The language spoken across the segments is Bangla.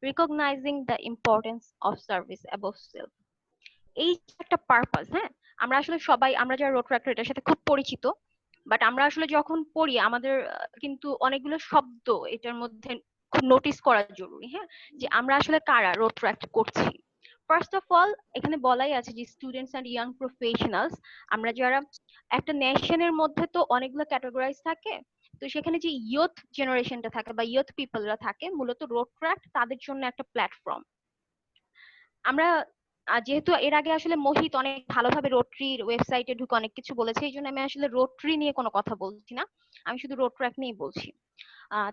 recognizing the importance of service above self. এই যে একটা পারপাস, হ্যাঁ, আমরা আসলে সবাই, আমরা যারা রোড ট্রাক্টর এটার সাথে খুব পরিচিত, বাট আমরা আসলে যখন পড়ি আমাদের কিন্তু অনেকগুলো শব্দ এটার মধ্যে খুব নোটিস করা জরুরি, হ্যাঁ, যে আমরা আসলে কারা রোড ট্রাক্ট করছি। ফার্স্ট অফ অল এখানে বলাই আছে যে স্টুডেন্টস অ্যান্ড ইয়াং প্রফেশনালস, আমরা যারা একটা নেশনের মধ্যে তো অনেকগুলো ক্যাটাগরাইজ থাকে, তো সেখানে যে ইয়ুথ জেনারেশনটা থাকে বা ইয়ুথ পিপলরা থাকে, মূলত রোড ট্রাক্ট তাদের জন্য একটা প্ল্যাটফর্ম। আমরা যেহেতু এর আগে আসলে মোহিত অনেক ভালোভাবে রোটারির ওয়েবসাইটে ঢুকে অনেক কিছু বলেছে, এই জন্য আমি আসলে রোটারি নিয়ে কোনো কথা বলছি না, আমি শুধু রোড ট্র্যাক নিয়েই বলছি।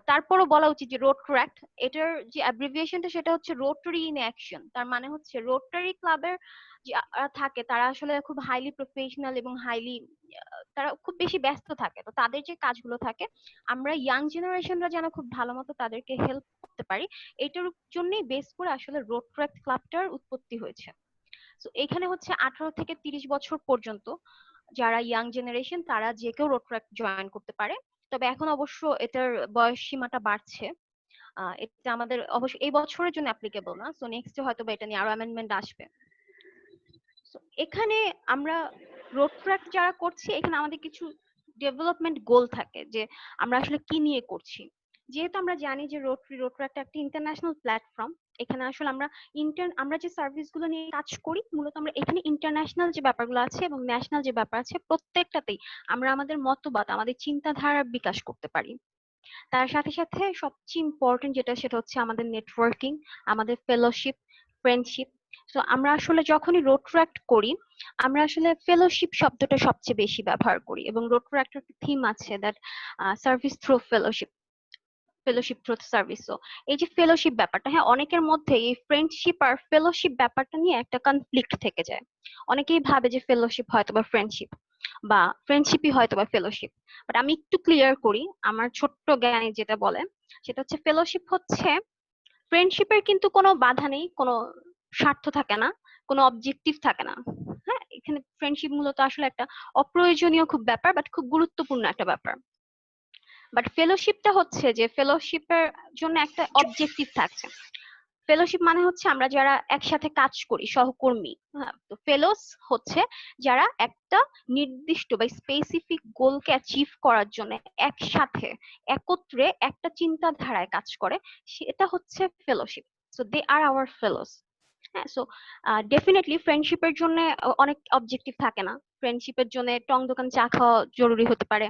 তারপরও বলা উচিত যে রোড ট্র্যাক্ট এটার যে অ্যাব্রিভিয়েশনটা সেটা হচ্ছে রোটারি ইন অ্যাকশন। তার মানে হচ্ছে রোটারি ক্লাবের যারা থাকে তারা আসলে খুব হাইলি প্রফেশনাল এবং হাইলি, তারা খুব বেশি ব্যস্ত থাকে, তো তাদের যে কাজগুলো থাকে আমরা ইয়াং জেনারেশনরা যেন খুব ভালো মতো তাদেরকে হেল্প করতে পারি, এটার জন্যই বেস করে আসলে রোড ট্র্যাক্ট ক্লাবটার উৎপত্তি হয়েছে। তো এখানে হচ্ছে 18 থেকে 30 বছর পর্যন্ত যারা ইয়াং জেনারেশন তারা যে কেউ রোড ট্র্যাক জয়েন করতে পারে। তবে এখন অবশ্য এটার বয়স সীমাটা বাড়ছে। এটা আমাদের অবশ্য এই বছরের জন্য অ্যাপ্লিকেবল না, সো নেক্সট হয়তো বা এটা নিয়ে আরো অ্যামেন্ডমেন্ট আসবে। So, এখানে আমরা রোড ট্র্যাক যারা করছি এখানে আমাদের কিছু ডেভেলপমেন্ট গোল থাকে যে আমরা আসলে কি নিয়ে করছি। যেহেতু আমরা জানি যে রোড ট্র্যাকটা একটা ইন্টারন্যাশনাল প্ল্যাটফর্ম, এখানে আসলে আমরা যে সার্ভিস গুলো নিয়ে কাজ করি মূলত আমরা এখানে ইন্টারন্যাশনাল যে ব্যাপারগুলো আছে এবং ন্যাশনাল যে ব্যাপার আছে প্রত্যেকটাতেই আমরা আমাদের মতবাদ, আমাদের চিন্তাধারার বিকাশ করতে পারি। তার সাথে সাথে সবচেয়ে ইম্পর্টেন্ট যেটা সেটা হচ্ছে আমাদের নেটওয়ার্কিং, আমাদের ফেলোশিপ, ফ্রেন্ডশিপ। তো আমরা আসলে যখনই রোড ট্র্যাক্ট করি আমরা আসলে ফেলোশিপ শব্দটা সবচেয়ে বেশি ব্যবহার করি, এবং রোড ট্র্যাক্টের থিম আছে that service through fellowship, fellowship through service. তো এই যে ফেলোশিপ ব্যাপারটা, হ্যাঁ, অনেকের মধ্যে এই ফ্রেন্ডশিপ আর ফেলোশিপ ব্যাপারটা নিয়ে একটা কনফ্লিক্ট থেকে যায়। অনেকেই ভাবে যে ফেলোশিপ হয়তো বা ফ্রেন্ডশিপ, বা ফ্রেন্ডশিপই হয়তো বা ফেলোশিপ। বাট আমি একটু ক্লিয়ার করি, আমার ছোট্ট জ্ঞানে যেটা বলে সেটা হচ্ছে ফেলোশিপ হচ্ছে, ফ্রেন্ডশিপের কিন্তু কোনো বাধা নেই, কোনো স্বার্থ থাকে না, কোনো অবজেক্টিভ থাকে না। হ্যাঁ, এখানে ফ্রেন্ডশিপ মূলত আসলে একটা অপ্রয়োজনীয় খুব ব্যাপার, বাট খুব গুরুত্বপূর্ণ একটা ব্যাপার। বাট ফেলোশিপটা হচ্ছে যে ফেলোশিপের জন্য একটা অবজেক্টিভ থাকে। ফেলোশিপ মানে হচ্ছে আমরা যারা একসাথে কাজ করি, সহকর্মী। হ্যাঁ, তো ফেলোস হচ্ছে যারা একটা নির্দিষ্ট বা স্পেসিফিক গোলকে অ্যাচিভ করার জন্য একসাথে একত্রে একটা চিন্তাধারায় কাজ করে, সেটা হচ্ছে fellowship. So they are our fellows. হ্যাঁ, সো ডেফিনেটলি ফ্রেন্ডশিপের জন্য অনেক অবজেক্টিভ থাকে না। ফ্রেন্ডশিপের জন্য টং দোকান চা খাওয়া জরুরি হতে পারে,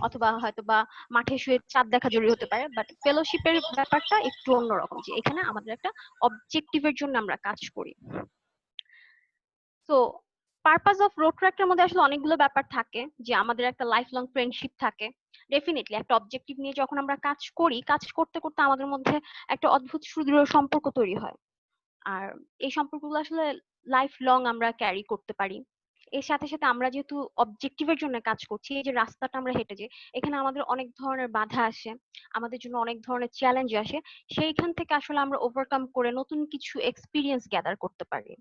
অথবা হয়তো বা মাঠে শুয়ে চাঁদ দেখা জরুরি হতে পারে, বাট ফেলোশিপের ব্যাপারটা একটু অন্যরকম, যে এখানে আমাদের একটা অবজেক্টিভের জন্য আমরা কাজ করি। তো পারপাস অফ রোড ট্র্যাক্টের মধ্যে আসলে অনেকগুলো ব্যাপার থাকে, যে আমাদের একটা লাইফ লং ফ্রেন্ডশিপ থাকে। ডেফিনেটলি একটা অবজেক্টিভ নিয়ে যখন আমরা কাজ করি, কাজ করতে করতে আমাদের মধ্যে একটা অদ্ভুত সুদৃঢ় সম্পর্ক তৈরি হয়। আর এই সম্পর্কগুলো আসলে লাইফ লং আমরা ক্যারি করতে পারি। এর সাথে সাথে আমরা যেহেতু অবজেক্টিভের জন্য কাজ করছি, এই যে রাস্তাটা আমরা হেঁটে যে, এখানে আমাদের অনেক ধরনের বাধা আসে, আমাদের জন্য অনেক ধরনের চ্যালেঞ্জ আসে, সেইখান থেকে আসলে আমরা ওভারকাম করে নতুন কিছু এক্সপিরিয়েন্স গ্যাদার করতে পারি।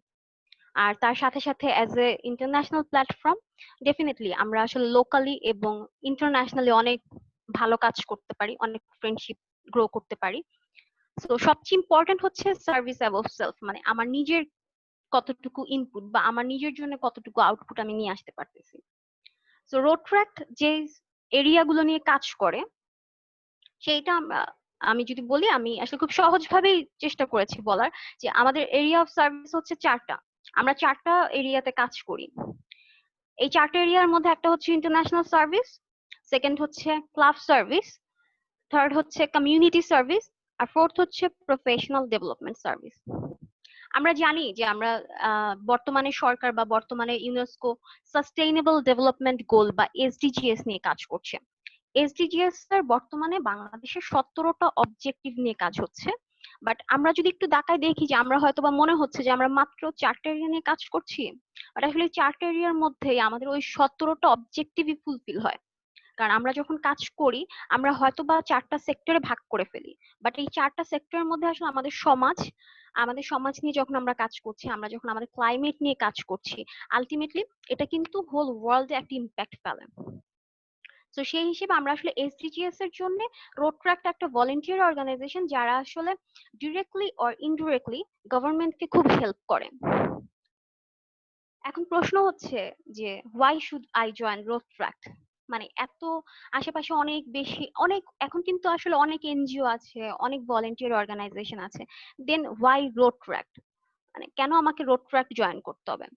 আর তার সাথে সাথে as a international platform, definitely আমরা আসলে লোকালি এবং ইন্টারন্যাশনালি অনেক ভালো কাজ করতে পারি, অনেক ফ্রেন্ডশিপ গ্রো করতে পারি। তো সবচেয়ে ইম্পর্টেন্ট হচ্ছে সার্ভিস অ্যাবভ সেলফ, মানে আমার নিজের কতটুকু ইনপুট বা আমার নিজের জন্য কতটুকু আউটপুট আমি নিয়ে আসতে পারতেছি। তো রোড ট্র্যাক যে এরিয়া গুলো নিয়ে কাজ করে সেইটা আমি যদি বলি, আমি আসলে খুব সহজ ভাবেই চেষ্টা করেছি বলার, যে আমাদের এরিয়া অফ সার্ভিস হচ্ছে চারটা। আমরা চারটা এরিয়াতে কাজ করি। এই চারটা এরিয়ার মধ্যে একটা হচ্ছে ইন্টারন্যাশনাল সার্ভিস, সেকেন্ড হচ্ছে ক্লাব সার্ভিস, থার্ড হচ্ছে কমিউনিটি সার্ভিস, আর ফোর্থ হচ্ছে প্রফেশনাল ডেভেলপমেন্ট সার্ভিস। আমরা জানি যে আমরা বর্তমানে সরকার বা বর্তমানে ইউনেস্কো সাস্টেইনেবল ডেভেলপমেন্ট গোল বা এসডিজিএস নিয়ে কাজ করছে। এসডিজিএস এর বর্তমানে বাংলাদেশে 17টা অবজেক্টিভ নিয়ে কাজ হচ্ছে। বাট আমরা যদি একটু তাকায় দেখি যে আমরা হয়তো বা মনে হচ্ছে যে আমরা মাত্র 4টা এরিয়া নিয়ে কাজ করছি, বাট আসলে 4টা এরিয়ার মধ্যেই আমাদের ওই 17টা অবজেক্টিভই ফুলফিল হয়। কারণ আমরা যখন কাজ করি আমরা হয়তো বা 4টা সেক্টরে ভাগ করে ফেলি, বাট এই 4টা সেক্টরের মধ্যে আসলে আমাদের সমাজ নিয়ে যখন আমরা কাজ করছি, আমরা যখন আমাদের ক্লাইমেট নিয়ে কাজ করছি, আলটিমেটলি এটা কিন্তু হোল ওয়ার্ল্ডে একটা ইম্প্যাক্ট ফেলে। তো সেই হিসেবে আমরা আসলে এসডিজিএস এর জন্য রোড ট্র্যাক্ট একটা ভলেন্টিয়ার অর্গানাইজেশন যারা আসলে ডিরেক্টলি অর ইনডিরেক্টলি গভর্নমেন্টকে খুব হেল্প করে। এখন প্রশ্ন হচ্ছে যে why should I join road tract, মানে এত আশেপাশে অনেক বেশি অনেক এখন কিন্তু আসলে অনেক এনজিও আছে, অনেক ভলেন্টিয়ার অর্গানাইজেশন আছে, দেন হোয়াই রোড ট্র্যাক্ট, মানে কেন আমাকে রোড ট্র্যাক্ট জয়েন করতে হবে?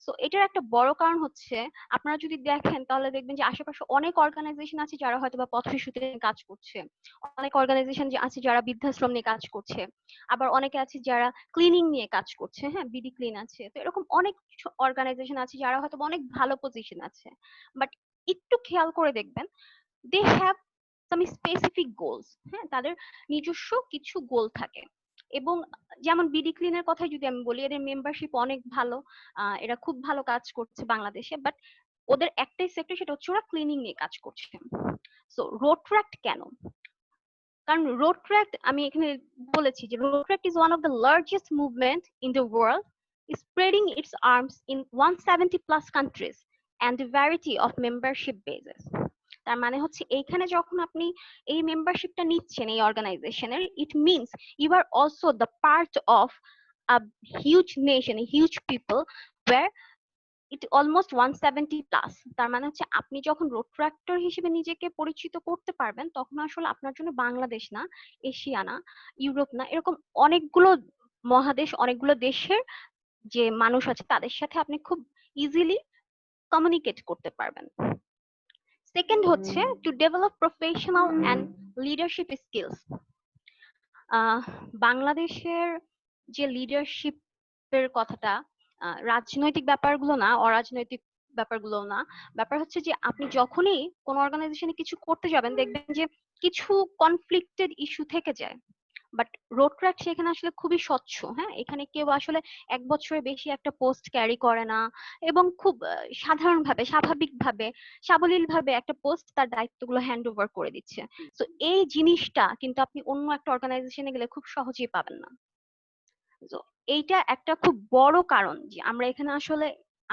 সো এটার একটা বড় কারণ হচ্ছে আপনারা যদি দেখেন তাহলে দেখবেন যে আশেপাশে অনেক অর্গানাইজেশন আছে যারা হয়তো বা পথ শিশুতে কাজ করছে, অনেক অর্গানাইজেশন আছে যারা বৃদ্ধাশ্রম নিয়ে কাজ করছে, আবার অনেকে আছে যারা ক্লিনিং নিয়ে কাজ করছে, হ্যাঁ বিডি ক্লিন আছে, তো এরকম অনেক অর্গানাইজেশন আছে যারা হয়তো বা অনেক ভালো পজিশন আছে, বাট একটু খেয়াল করে দেখবেন they have some specific goals, হ্যাঁ তাদের নিজস্ব কিছু গোল থাকে। এবং যেমন বিডি ক্লিনের কথাই যদি আমি বলি, এদের মেম্বারশিপ অনেক ভালো, এরা খুব ভালো কাজ করছে বাংলাদেশে, বাট ওদের একটাই সেক্টর, সেটা হচ্ছে ওরা ক্লিনিং নিয়ে কাজ করছে। সো রোড ট্র্যাক্ট কেন? কারণ রোড ট্র্যাক্ট আমি এখানে বলেছি যে road tract is one of the largest movement in the world, spreading its arms in 170 plus countries and a variety of membership bases. তার মানে হচ্ছে এইখানে যখন আপনি এই মেম্বারশিপটা নিচ্ছেন এই অর্গানাইজেশনের, it means you are also the part of a huge nation, huge people, where it almost 170 plus. তার মানে হচ্ছে আপনি যখন রোড ট্র্যাক্টর হিসেবে নিজেকে পরিচিত করতে পারবেন, তখন আসলে আপনার জন্য বাংলাদেশ না, এশিয়া না, ইউরোপ না, এরকম অনেকগুলো মহাদেশ, অনেকগুলো দেশের যে মানুষ আছে তাদের সাথে আপনি খুব ইজিলি কমিউনিকেট করতে পারবেন। সেকেন্ড হচ্ছে to develop professional and leadership skills. বাংলাদেশের যে লিডারশিপের কথাটা, রাজনৈতিক ব্যাপারগুলো না, অরাজনৈতিক ব্যাপারগুলো না, ব্যাপার হচ্ছে যে আপনি যখনই কোন অর্গানাইজেশনে কিছু করতে যাবেন দেখবেন যে কিছু কনফ্লিক্টেড ইস্যু থেকে যায়, বাট রোড ট্র্যাক সেখানে আসলে খুবই স্বচ্ছ, হ্যাঁ এখানে কেউ আসলে 1 বছরের বেশি একটা পোস্ট ক্যারি করে না, এবং খুব সাধারণভাবে, স্বাভাবিকভাবে, সাবলীলভাবে একটা পোস্ট তার দায়িত্বগুলো হ্যান্ড ওভার করে দিচ্ছে। তো এই জিনিসটা কিন্তু আপনি অন্য একটা অর্গানাইজেশনে গেলে খুব সহজেই পাবেন না। তো এইটা একটা খুব বড় কারণ যে আমরা এখানে আসলে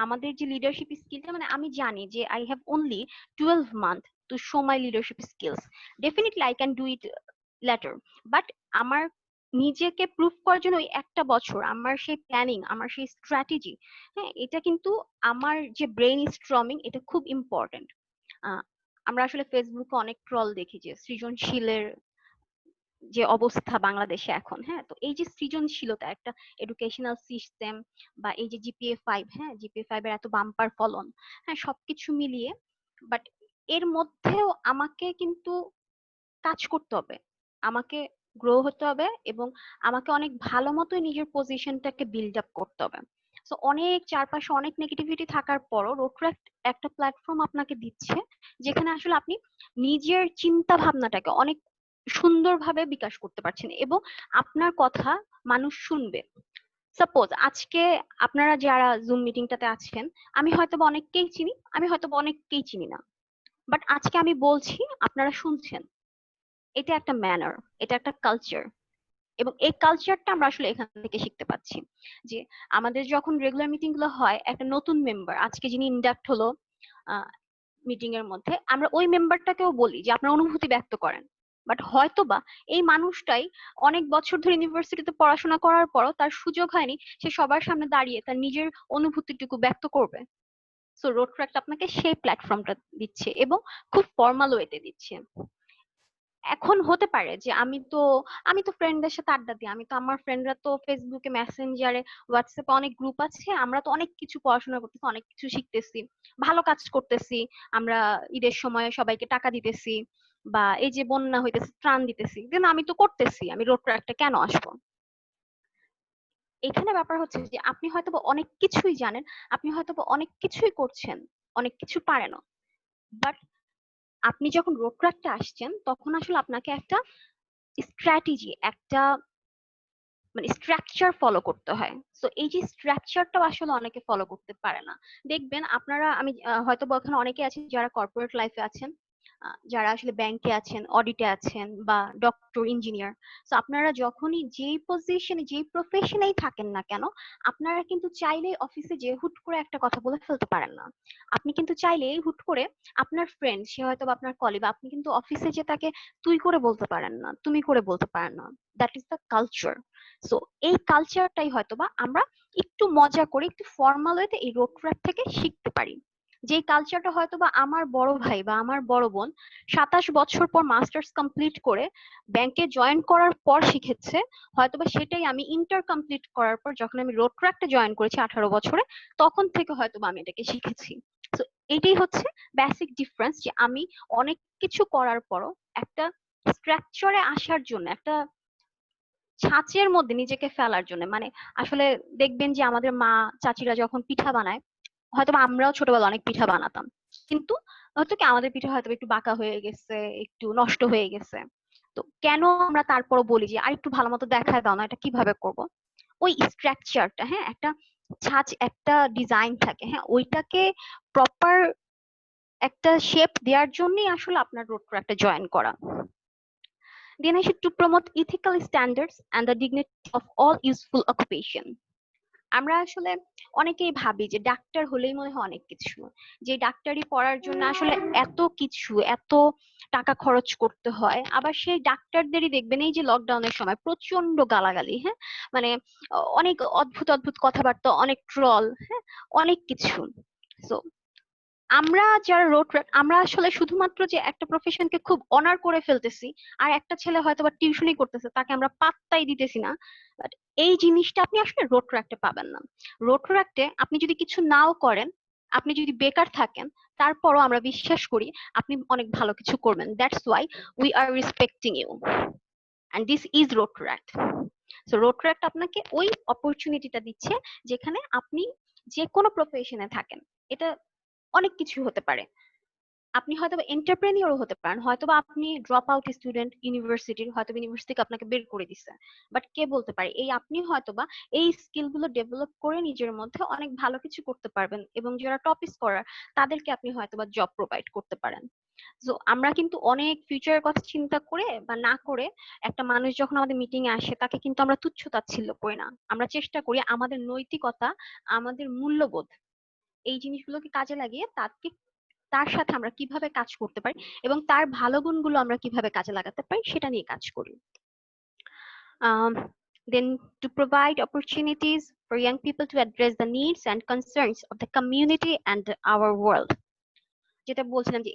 আমাদের যে লিডারশিপ স্কিলটা, মানে আমি জানি যে I have only 12 month to show my leadership skills, definitely I can do it later, but আমার নিজেকে প্রুফ করার জন্য ওই 1টা বছর আমার সেই প্ল্যানিং, আমার সেই স্ট্র্যাটেজি, হ্যাঁ এটা কিন্তু আমার যে ব্রেইন স্ট্রমিং, এটা খুব ইম্পর্টেন্ট। আমরা আসলে ফেসবুকে অনেক ট্রল দেখি যে সৃজনশীলের যে অবস্থা বাংলাদেশে এখন, হ্যাঁ তো এই যে সৃজনশীলতা, একটা এডুকেশনাল সিস্টেম, বা এই যে জিপিএ 5, হ্যাঁ জিপিএ 5 এর এত বাম্পার ফলন, হ্যাঁ সবকিছু মিলিয়ে, বাট এর মধ্যেও আমাকে কিন্তু কাজ করতে হবে, আমাকে গ্রো হতে হবে, এবং আমাকে অনেক ভালো মতোই নিজের পজিশনটাকে বিল্ড আপ করতে হবে। তো অনেক চারপাশে অনেক নেগেটিভিটি থাকার পরও রোট্রাক্ট একটা প্ল্যাটফর্ম আপনাকে দিচ্ছে যেখানে আসলে আপনি নিজের চিন্তা ভাবনাটাকে অনেক সুন্দরভাবে বিকাশ করতে পারছেন, এবং আপনার কথা মানুষ শুনবে। সাপোজ আজকে আপনারা যারা জুম মিটিংটাতে আছেন, আমি হয়তো বা অনেককেই চিনি, আমি হয়তো বা অনেককেই চিনি না, বাট আজকে আমি বলছি, আপনারা শুনছেন, এটা একটা ম্যানার, এটা একটা কালচার, এবং এই কালচারটা আমরা আসলে এখান থেকে শিখতে পাচ্ছি। যে আমাদের যখন রেগুলার মিটিং গুলো হয়, একটা নতুন মেম্বার আজকে যিনি ইন্ডাক্ট হলো মিটিং এর মধ্যে, আমরা ওই মেম্বারটাকেও বলি যে আপনার অনুভূতি ব্যক্ত করেন, বাট হয়তোবা এই মানুষটাই অনেক বছর ধরে ইউনিভার্সিটিতে পড়াশোনা করার পরও তার সুযোগ হয়নি সে সবার সামনে দাঁড়িয়ে তার নিজের অনুভূতিটুকু ব্যক্ত করবে। সো রোড ট্র্যাক্ট আপনাকে সেই প্ল্যাটফর্মটা দিচ্ছে, এবং খুব ফর্মাল ওয়েতে দিচ্ছে। এখন হতে পারে যে আমি তো ফ্রেন্ডদের সাথে আড্ডা দিই, আমি তো আমার ফ্রেন্ডরা তো ফেসবুকে, মেসেঞ্জারে, হোয়াটসঅ্যাপে অনেক গ্রুপ আছে, আমরা তো অনেক কিছু পড়াশোনা করতেছি, অনেক কিছু শিখতেছি, ভালো কাজ করতেছি, আমরা ঈদের সময় সবাইকে টাকা দিতেছি, বা এই যে বন্যা হইতেছে ত্রাণ দিতেছি, দেন আমি তো করতেছি, আমি রোড ট্র্যাকটা কেন আসবো? এখানে ব্যাপার হচ্ছে যে আপনি হয়তো বা অনেক কিছুই জানেন, আপনি হয়তো বা অনেক কিছুই করছেন, অনেক কিছু পারেন, বাট আপনি যখন রোড ট্র্যাকটা আসছেন তখন আসলে আপনাকে একটা স্ট্র্যাটেজি, একটা মানে স্ট্রাকচার ফলো করতে হয়। তো এই যে স্ট্রাকচারটাও আসলে অনেকে ফলো করতে পারে না। দেখবেন আপনারা, আমি হয়তো বা ওখানে অনেকে আছেন যারা কর্পোরেট লাইফে আছেন, যারা আসলে ব্যাংকে আছেন, অডিটে আছেন, বা ডক্টর, ইঞ্জিনিয়ার। তো আপনারা যখনই যেই পজিশনে, যেই প্রফেশনেই থাকেন না কেন, আপনারা কিন্তু চাইলেই অফিসে যে হুট করে একটা কথা বলে ফেলতে পারেন না। আপনি কিন্তু চাইলেই হুট করে আপনার ফ্রেন্ড, সে হয়তো বা আপনার কলিগ, আপনি কিন্তু অফিসে যে তাকে তুই করে বলতে পারেন না, তুমি করে বলতে পারেন না। That is the culture. So এই কালচারটাই হয়তো বা আমরা একটু মজা করে, একটু ফর্মাল ওয়েতে এই রোড ট্র্যাক থেকে শিখতে পারি। যে কালচারটা হয়তো বা আমার বড় ভাই বা আমার বড় বোন 27 বছর পর মাস্টার্স কমপ্লিট করে ব্যাংকে জয়েন করার পর শিখেছে, হয়তোবা সেটাই আমি ইন্টার কমপ্লিট করার পর, যখন আমি রোড ট্র্যাকটা জয়েন করেছি 18 বছরে, তখন থেকে হয়তোবা আমি এটাকে শিখেছি। তো এটাই হচ্ছে বেসিক ডিফারেন্স, যে আমি অনেক কিছু করার পরও একটা স্ট্রাকচারে আসার জন্য, একটা ছাঁচের মধ্যে নিজেকে ফেলার জন্য, মানে আসলে দেখবেন যে আমাদের মা চাচিরা যখন পিঠা বানায়, হয়তো আমরাও ছোটবেলা অনেক পিঠা বানাতাম, কিন্তু হয়তো কি আমাদের পিঠা হয়তো একটু বাঁকা হয়ে গেছে, একটু নষ্ট হয়ে গেছে। তো কেন আমরা তারপরও বলি যে আর একটু ভালো মতো দেখায় দাও না, এটা কিভাবে করব। ওই স্ট্রাকচারটা, হ্যাঁ, একটা ছাঁচ, একটা ডিজাইন থাকে, হ্যাঁ, ওইটাকে প্রপার একটা শেপ দেওয়ার জন্যই আসলে আপনার রোড একটা জয়েন করা। Then I should to promote ethical standards and the dignity of all useful occupation. আমরা আসলে অনেকেই ভাবি যে ডাক্তার হলেই মনে হয় অনেক কিছু, যে ডাক্তারি পড়ার জন্য আসলে এত কিছু, এত টাকা খরচ করতে হয়। আবার সেই ডাক্তারদেরই দেখবেন এই যে লকডাউনের সময় প্রচন্ড গালাগালি, হ্যাঁ, মানে অনেক অদ্ভুত অদ্ভুত কথাবার্তা, অনেক ট্রল, হ্যাঁ, অনেক কিছু। তো আমরা যারা রোড আমরা আসলে শুধুমাত্র যে একটা প্রফেশনকে খুব অনার করে ফেলতেছি, আর একটা ছেলে হয়তো বা টিউশনই করতেছে, তাকে আমরা পাত্তাই দিতেছি না। But এই জিনিসটা আপনি আসলে রোড ট্র্যাক্টে পাবেন না। রোড ট্র্যাক্টে আপনি যদি কিছু নাও করেন, আপনি যদি বেকার থাকেন, তারপরও আমরা বিশ্বাস করি আপনি অনেক ভালো কিছু করবেন। That's why we are respecting you, and this is road tract. So road tract আপনাকে ওই অপরচুনিটিটা দিচ্ছে, যেখানে আপনি যে কোনো প্রফেশনে থাকেন, এটা অনেক কিছু হতে পারে। আপনি হয়তোবা এন্টারপ্রেনিয়র হতে পারেন, হয়তোবা আপনি ড্রপ আউট স্টুডেন্ট ইউনিভার্সিটির, হয়তোবা ইউনিভার্সিটি থেকে আপনাকে বের করে দিছে, বাট কে বলতে পারে এই আপনি হয়তোবা এই স্কিল গুলো ডেভেলপ করে নিজের মধ্যে অনেক ভালো কিছু করতে পারবেন, এবং যারা টপ স্কোরার তাদেরকে আপনি হয়তোবা জব প্রোভাইড করতে পারেন। তো আমরা কিন্তু অনেক ফিউচারের কথা চিন্তা করে বা না করে, একটা মানুষ যখন আমাদের মিটিং এ আসে তাকে কিন্তু আমরা তুচ্ছ তাচ্ছিল্য করি না। আমরা চেষ্টা করি আমাদের নৈতিকতা, আমাদের মূল্যবোধ, এই জিনিসগুলোকে কাজে লাগিয়ে তাকে, তার সাথে আমরা কিভাবে কাজ করতে পারি এবং তার ভালো গুণগুলো আমরা কিভাবে কাজে লাগাতে পারি সেটা নিয়ে কাজ করি। Then to provide opportunities for young people to address the needs and concerns of the community and our world. যেটা বলছিলাম যে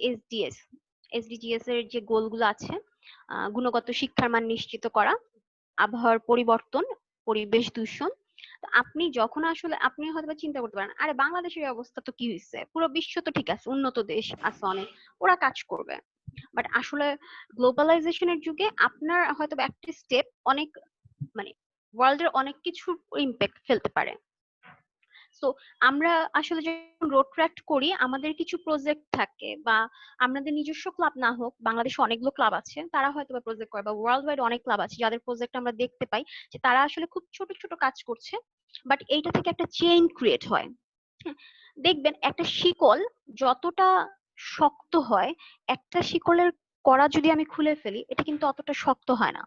এসডিজিএস এর যে গোলগুলো আছে, গুণগত শিক্ষার মান নিশ্চিত করা, আবহাওয়ার পরিবর্তন, পরিবেশ দূষণ। তো আপনি যখন আসলে, আপনি হয়তো চিন্তা করতে পারেন আরে বাংলাদেশের অবস্থা তো কি হয়েছে, পুরো বিশ্ব তো ঠিক আছে, উন্নত দেশ আছে অনেক, ওরা কাজ করবে। বাট আসলে গ্লোবালাইজেশনের যুগে আপনার হয়তো একটা স্টেপ অনেক, মানে ওয়ার্ল্ডের অনেক কিছুর ইম্প্যাক্ট ফেলতে পারে। সো আমরা আসলে যখন রোড ট্র্যাক্ট করি, আমাদের কিছু প্রজেক্ট থাকে, বা আমাদের নিজস্ব ক্লাব না হোক, বাংলাদেশে অনেকগুলো ক্লাব আছে, তারা হয়তো বা প্রজেক্ট করে, বা ওয়ার্ল্ড ওয়াইড অনেক ক্লাব আছে যাদের প্রজেক্ট আমরা দেখতে পাই যে তারা আসলে খুব ছোট ছোট কাজ করছে, বাট এইটা থেকে একটা চেইন ক্রিয়েট হয়। হ্যাঁ, দেখবেন একটা শিকল যতটা শক্ত হয়, একটা শিকলের কড়া যদি আমি খুলে ফেলি, এটা কিন্তু অতটা শক্ত হয় না।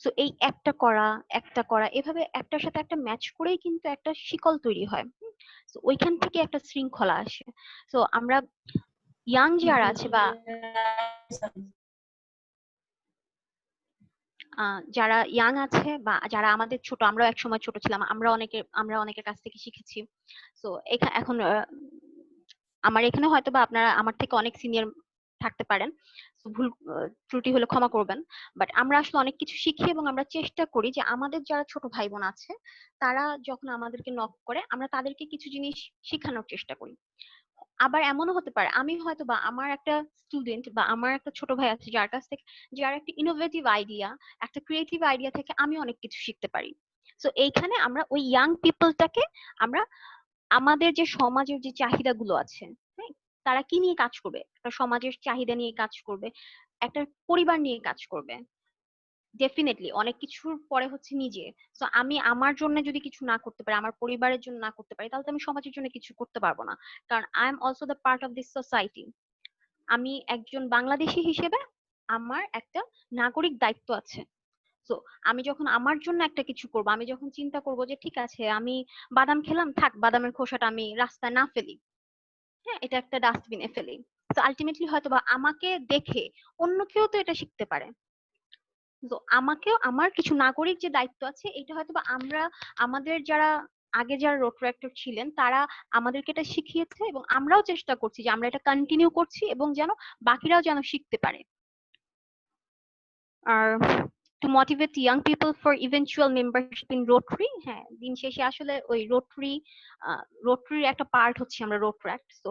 সো এই একটা করা, একটা করা, এভাবে একটার সাথে একটা ম্যাচ করেই কিন্তু একটা শিকল তৈরি হয়। তো ওইখান থেকে একটা শৃঙ্খলা আসে। তো আমরা ইয়াং যারা আছে, বা যারা ইয়াং আছে, বা যারা আমাদের ছোট, আমরাও একসময় ছোট ছিলাম, আমরা অনেকের কাছ থেকে শিখেছি। তো এখন আমার এখানে হয়তো বা আপনারা আমার থেকে অনেক সিনিয়র থাকতে পারেন, তো ভুল ত্রুটি হলে ক্ষমা করবেন। বাট আমরা আসলে অনেক কিছু শিখি, এবং আমরা চেষ্টা করি যে আমাদের যারা ছোট ভাই বোন আছে, তারা যখন আমাদেরকে নক করে, আমরা তাদেরকে কিছু জিনিস শেখানোর চেষ্টা করি। আবার এমনও হতে পারে আমি হয়তো বা আমার একটা স্টুডেন্ট বা আমার একটা ছোট ভাই আছে যার কাছ থেকে, যার একটা ইনোভেটিভ আইডিয়া, একটা ক্রিয়েটিভ আইডিয়া থেকে আমি অনেক কিছু শিখতে পারি। তো এইখানে আমরা ওই ইয়াং পিপলটাকে আমরা, আমাদের যে সমাজের যে চাহিদাগুলো আছে, হ্যাঁ, তারা কি নিয়ে কাজ করবে, একটা সমাজের চাহিদা নিয়ে কাজ করবে, একটা পরিবার নিয়ে কাজ করবে, ডেফিনেটলি অনেক কিছুর পরে হচ্ছে নিজে। তো আমি আমার জন্য যদি কিছু না করতে পারি, আমার পরিবারের জন্য না করতে পারি, তাহলে তো আমি সমাজের জন্য কিছু করতে পারবো না, কারণ I am also the part of this society. আমি একজন বাংলাদেশী হিসেবে আমার একটা নাগরিক দায়িত্ব আছে। তো আমি যখন আমার জন্য একটা কিছু করব, আমি যখন চিন্তা করব যে ঠিক আছে আমি বাদাম খেলাম, থাক বাদামের খোসাটা আমি রাস্তায় না ফেলি, হ্যাঁ এটা একটা ডাস্টবিনে ফেলি। তো আলটিমেটলি হয়তো বা আমাকে দেখে অন্য কেউ তো এটা শিখতে পারে। তো আমাকেও আমার কিছু নাগরিক যে দায়িত্ব আছে এটা হয়তো বা আমরা আমাদের যারা আগে যারা রোড ছিলেন তারা আমাদেরকে এটা শিখিয়েছে, এবং আমরাও চেষ্টা করছি যে আমরা এটা কন্টিনিউ করছি এবং যেন বাকিরাও যেন শিখতে পারে। আর to motivate young people for eventual membership in Rotary, হ্যাঁ দিন শেষে আসলে ওই রোটারির একটা পার্ট হচ্ছে আমরা রোট্রাক্ট। তো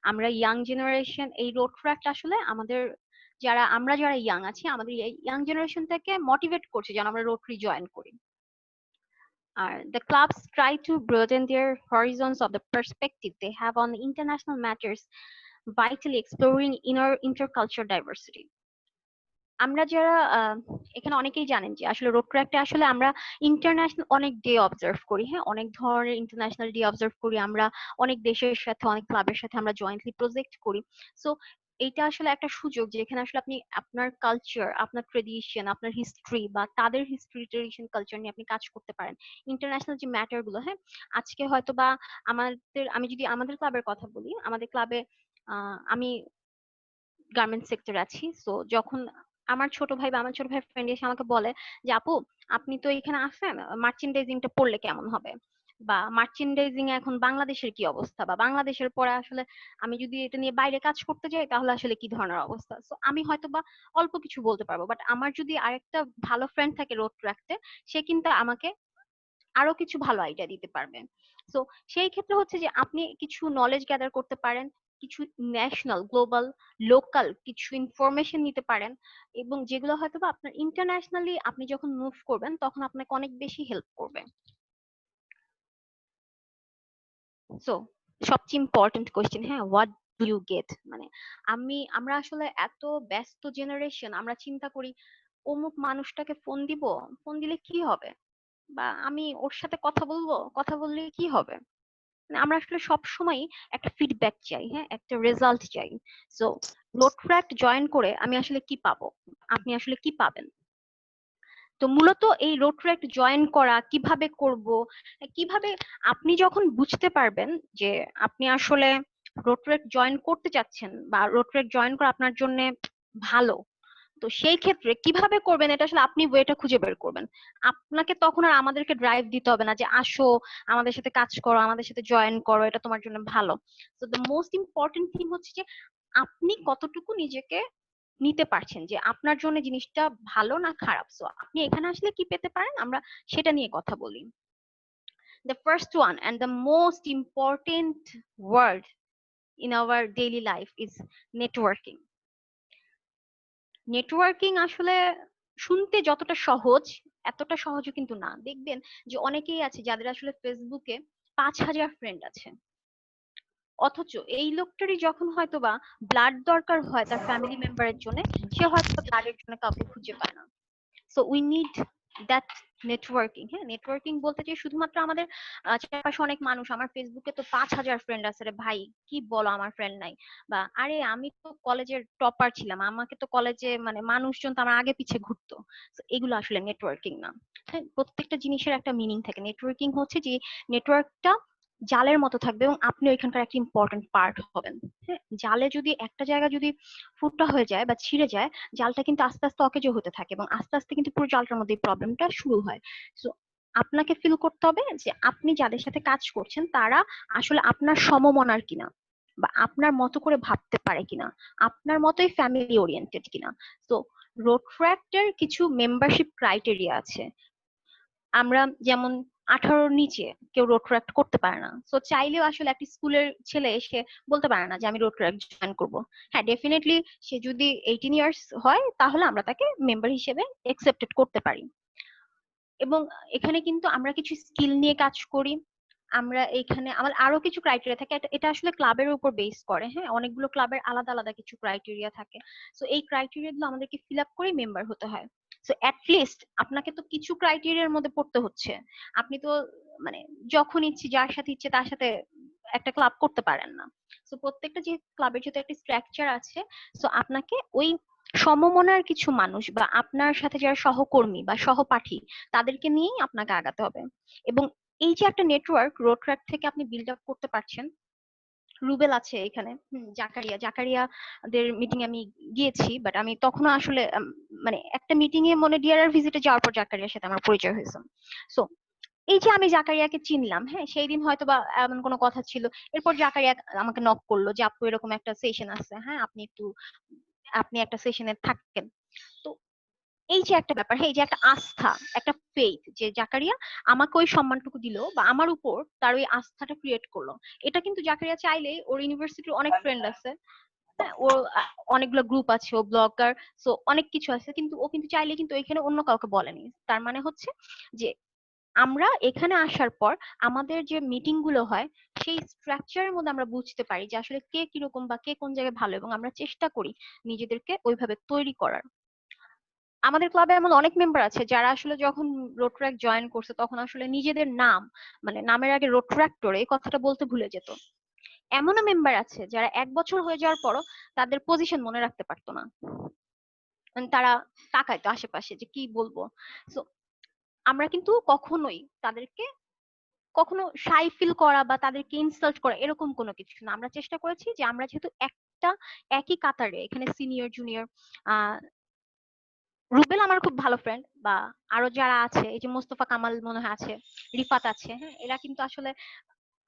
আমরা ইয়াং জেনারেশন এই রোট্রাক্ট আসলে আমাদের আমরা যারা ইয়াং আছি আমাদের ইয়াং জেনারেশন থেকে মোটিভেট করছে যেন আমরা রোটারি জয়েন করি। আর the clubs try to broaden their horizons of the perspective they have on international matters, vitally exploring inner intercultural diversity. আমরা যারা এখানে অনেকেই জানেন যে আসলে রোট্রাক্টে আসলে আমরা ইন্টারন্যাশনাল অনেক ডে অবজার্ভ করি, হ্যাঁ অনেক ধরনের ইন্টারন্যাশনাল ডে অবজার্ভ করি আমরা, অনেক দেশের সাথে অনেক ক্লাবের সাথে আমরা জয়েন্টলি প্রজেক্ট করি। সো এইটা আসলে একটা সুযোগ যেখানে আসলে আপনি আপনার কালচার, আপনার ট্রেডিশন, আপনার হিস্ট্রি বা তাদের হিস্ট্রি ট্রেডিশন কালচার নিয়ে আপনি কাজ করতে পারেন। ইন্টারন্যাশনাল যে ম্যাটার গুলো, হ্যাঁ আজকে হয়তো বা আমি যদি আমাদের ক্লাবের কথা বলি, আমাদের ক্লাবে আমি গার্মেন্টস সেক্টর আছি। সো যখন আমার ছোট ভাই বা আমার ছোট ভাই ফ্রেন্ড এসে আমাকে বলে যে আপু আপনি তো এখানে আসেন, মার্চেন্ডাইজিংটা পড়লে কেমন হবে, বা মার্চেন্ডাইজিং এ এখন বাংলাদেশের কি অবস্থা, বা বাংলাদেশের পরে আসলে আমি যদি এটা নিয়ে বাইরে কাজ করতে যাই তাহলে আসলে কি ধরনের অবস্থা। সো আমি হয়তো বা অল্প কিছু বলতে পারবো, বাট আমার যদি আরেকটা ভালো ফ্রেন্ড থাকে রোড রাখতে, সে কিন্তু আমাকে আরো কিছু ভালো আইডিয়া দিতে পারবে। সো সেই ক্ষেত্রে হচ্ছে যে আপনি কিছু নলেজ গ্যাদার করতে পারেন, কিছু ন্যাশনাল গ্লোবাল লোকাল কিছু ইনফরমেশন নিতে পারেন, এবং যেগুলো হয়তো বা আপনার ইন্টারন্যাশনালি আপনি যখন মুভ করবেন তখন আপনাকে অনেক বেশি হেল্প করবে। সো সবচেয়ে ইম্পর্টেন্ট কোয়েশ্চেন, হ্যাঁ হোয়াট ডু ইউ গেট, মানে আমরা আসলে এত ব্যস্ত জেনারেশন, আমরা চিন্তা করি অমুক মানুষটাকে ফোন দিব, ফোন দিলে কি হবে, বা আমি ওর সাথে কথা বলবো, কথা বললে কি হবে। মানে আমরা আসলে সব সময় একটা ফিডব্যাক চাই, হ্যাঁ একটা রেজাল্ট চাই। সো রোট্রাক্ট জয়েন করে আমি আসলে কি পাবো, আপনি আসলে কি পাবেন। তো মূলত এই রোট্রাক্ট জয়েন করা কিভাবে করব, কিভাবে আপনি যখন বুঝতে পারবেন যে আপনি আসলে রোট্রাক্ট জয়েন করতে চাচ্ছেন বা রোট্রাক্ট জয়েন করা আপনার জন্য ভালো, তো সেই ক্ষেত্রে কিভাবে করবেন এটা আসলে আপনি ওয়েটা খুঁজে বের করবেন। আপনাকে তখন আর আমাদেরকে ড্রাইভ দিতে হবে না যে আসো আমাদের সাথে কাজ করো, আমাদের সাথে জয়েন করো, এটা তোমার জন্য ভালো। তো দ্য মোস্ট ইম্পর্টেন্ট থিং হচ্ছে যে আপনি কতটুকু নিজেকে নিতে পারছেন যে আপনার জন্য জিনিসটা ভালো না খারাপ। সো আপনি এখানে আসলে কি পেতে পারেন আমরা সেটা নিয়ে কথা বলি। The first one and the most important word in our daily life is networking. Networking আসলে শুনতে যতটা সহজ এতটা সহজও কিন্তু না। দেখবেন যে অনেকেই আছে যাদের আসলে ফেসবুকে 5,000 ফ্রেন্ড আছে, অথচ এই লোকটারই যখন হয়তোবা ব্লাড দরকার হয় তার ফ্যামিলি মেম্বারের জন্য, সে হয়তো ব্লাডের জন্য কাউকে খুঁজে পায় না। So we need that networking. হ্যাঁ নেটওয়ার্কিং বলতে চাই শুধুমাত্র আমাদের চারপাশে অনেক মানুষ, আমার ফেসবুকে তো 5,000 ফ্রেন্ড আছে রে ভাই, কি বলো আমার ফ্রেন্ড নাই, বা আরে আমি তো কলেজের টপার ছিলাম, আমাকে তো কলেজে মানে মানুষজন তো আমার আগে পিছে ঘুরতো। So, এগুলো আসলে নেটওয়ার্কিং না। হ্যাঁ প্রত্যেকটা জিনিসের একটা মিনিং থাকে। নেটওয়ার্কিং হচ্ছে যে নেটওয়ার্কটা জালের মতো থাকবে এবং আপনি ওইখানকার একটা ইম্পর্টেন্ট পার্ট হবেন। হ্যাঁ জালে যদি একটা জায়গা যদি ফুটা হয়ে যায় বা ছিঁড়ে যায়, জালটা কিন্তু আস্তে আস্তে অকেজো হতে থাকে এবং আস্তে আস্তে কিন্তু পুরো জালটার মধ্যে প্রবলেমটা শুরু হয়। সো আপনাকে ফিল করতে হবে যে আপনি যাদের সাথে কাজ করছেন তারা আসলে আপনার সমমনার কিনা, বা আপনার মতো করে ভাবতে পারে কিনা, আপনার মতোই ফ্যামিলি ওরিয়েন্টেড কিনা। তো রোট্রাক্টের কিছু মেম্বারশিপ ক্রাইটেরিয়া আছে। আমরা যেমন 18-র নিচে কেউ রোট্রাক্ট করতে পারে না। তো চাইলেও আসলে একটি স্কুলের ছেলে এসে বলতে পারে না যে আমি রোট্রাক্ট জয়েন করব। হ্যাঁ ডেফিনেটলি সে যদি 18 ইয়ার্স হয় তাহলে আমরা তাকে মেম্বার হিসেবে একসেপ্টেড করতে পারি। এবং এখানে কিন্তু আমরা কিছু স্কিল নিয়ে কাজ করি। আমরা এখানে আমার আরো কিছু ক্রাইটেরিয়া থাকে, এটা আসলে ক্লাবের উপর বেস করে। হ্যাঁ অনেকগুলো ক্লাবের আলাদা আলাদা কিছু ক্রাইটেরিয়া থাকে। তো এই ক্রাইটেরিয়া গুলো আমাদেরকে ফিল আপ করে মেম্বার হতে হয়। সো অ্যাট লিস্ট আপনাকে তো কিছু ক্রাইটেরিয়ার মধ্যে পড়তে হচ্ছে। আপনি তো মানে যখন ইচ্ছে যার সাথে ইচ্ছে তার সাথে একটা ক্লাব করতে পারেন না। সো প্রত্যেকটা যে ক্লাবের যেহেতু একটা স্ট্রাকচার আছে, সো আপনাকে ওই সমমনার কিছু মানুষ বা আপনার সাথে যারা সহকর্মী বা সহপাঠী তাদেরকে নিয়েই আপনাকে আগাতে হবে। এবং এই যে একটা নেটওয়ার্ক রোড ট্র্যাক থেকে আপনি বিল্ড আপ করতে পারছেন। রুবেল আছে এখানে, জাকারিয়াদের মিটিং আমি গিয়েছি, বাট আমি তখনও আসলে মানে একটা মিটিং এ মনে ডিআরআর ভিজিটে যাওয়ার পর জাকারিয়ার সাথে আমার পরিচয় হয়েছে। সো এই যে আমি জাকারিয়াকে চিনলাম, হ্যাঁ সেই দিন হয়তো বা এমন কোনো কথা ছিল, এরপর জাকারিয়া আমাকে নক করলো যে আপু এরকম একটা সেশন আছে, হ্যাঁ আপনি একটা সেশনে থাকেন। তো এই যে একটা ব্যাপার, হ্যাঁ এই যে একটা আস্থা, একটা ফেথ, যে জাকারিয়া আমাকে ওই সম্মানটুকু দিল বা আমার উপর তার ওই আস্থাটা ক্রিয়েট করলো। এটা কিন্তু জাকারিয়া চাইলেই, ওর ইউনিভার্সিটির অনেক ফ্রেন্ড আছে, হ্যাঁ ওর অনেকগুলো গ্রুপ আছে, ও ব্লগার, সো অনেক কিছু আছে, কিন্তু ও কিন্তু চাইলে কিন্তু এখানে অন্য কাউকে বলেনি। তার মানে হচ্ছে যে আমরা এখানে আসার পর আমাদের যে মিটিং গুলো হয় সেই স্ট্রাকচারের মধ্যে আমরা বুঝতে পারি যে আসলে কে কিরকম বা কে কোন জায়গায় ভালো, এবং আমরা চেষ্টা করি নিজেদেরকে ওইভাবে তৈরি করার। আমাদের ক্লাবে এমন অনেক মেম্বার আছে যারা আসলে যখন রোট্রাক জয়েন করছে তখন আসলে নিজেদের নাম, মানে নামের আগে রোট্রাক্টর এই কথাটা বলতে ভুলে যেত। এমনও মেম্বার আছে যারা 1 বছর হয়ে যাওয়ার পরও তাদের পজিশন মনে রাখতে পারতো না, মানে তারা তাকাইতো আশেপাশে যে কি বলবো। সো আমরা কিন্তু কখনোই তাদেরকে কখনো শাই ফিল করা বা তাদেরকে ইনসাল্ট করা এরকম কোনো কিছু না। আমরা চেষ্টা করেছি যে আমরা যেহেতু একটা একই কাতারে এখানে সিনিয়র জুনিয়র, আহ রুবেল আমার খুব ভালো ফ্রেন্ড, বা আরো যারা আছে, এই যে মোস্তফা কামাল মনে হয় আছে, রিফাত আছে, হ্যাঁ এরা কিন্তু আসলে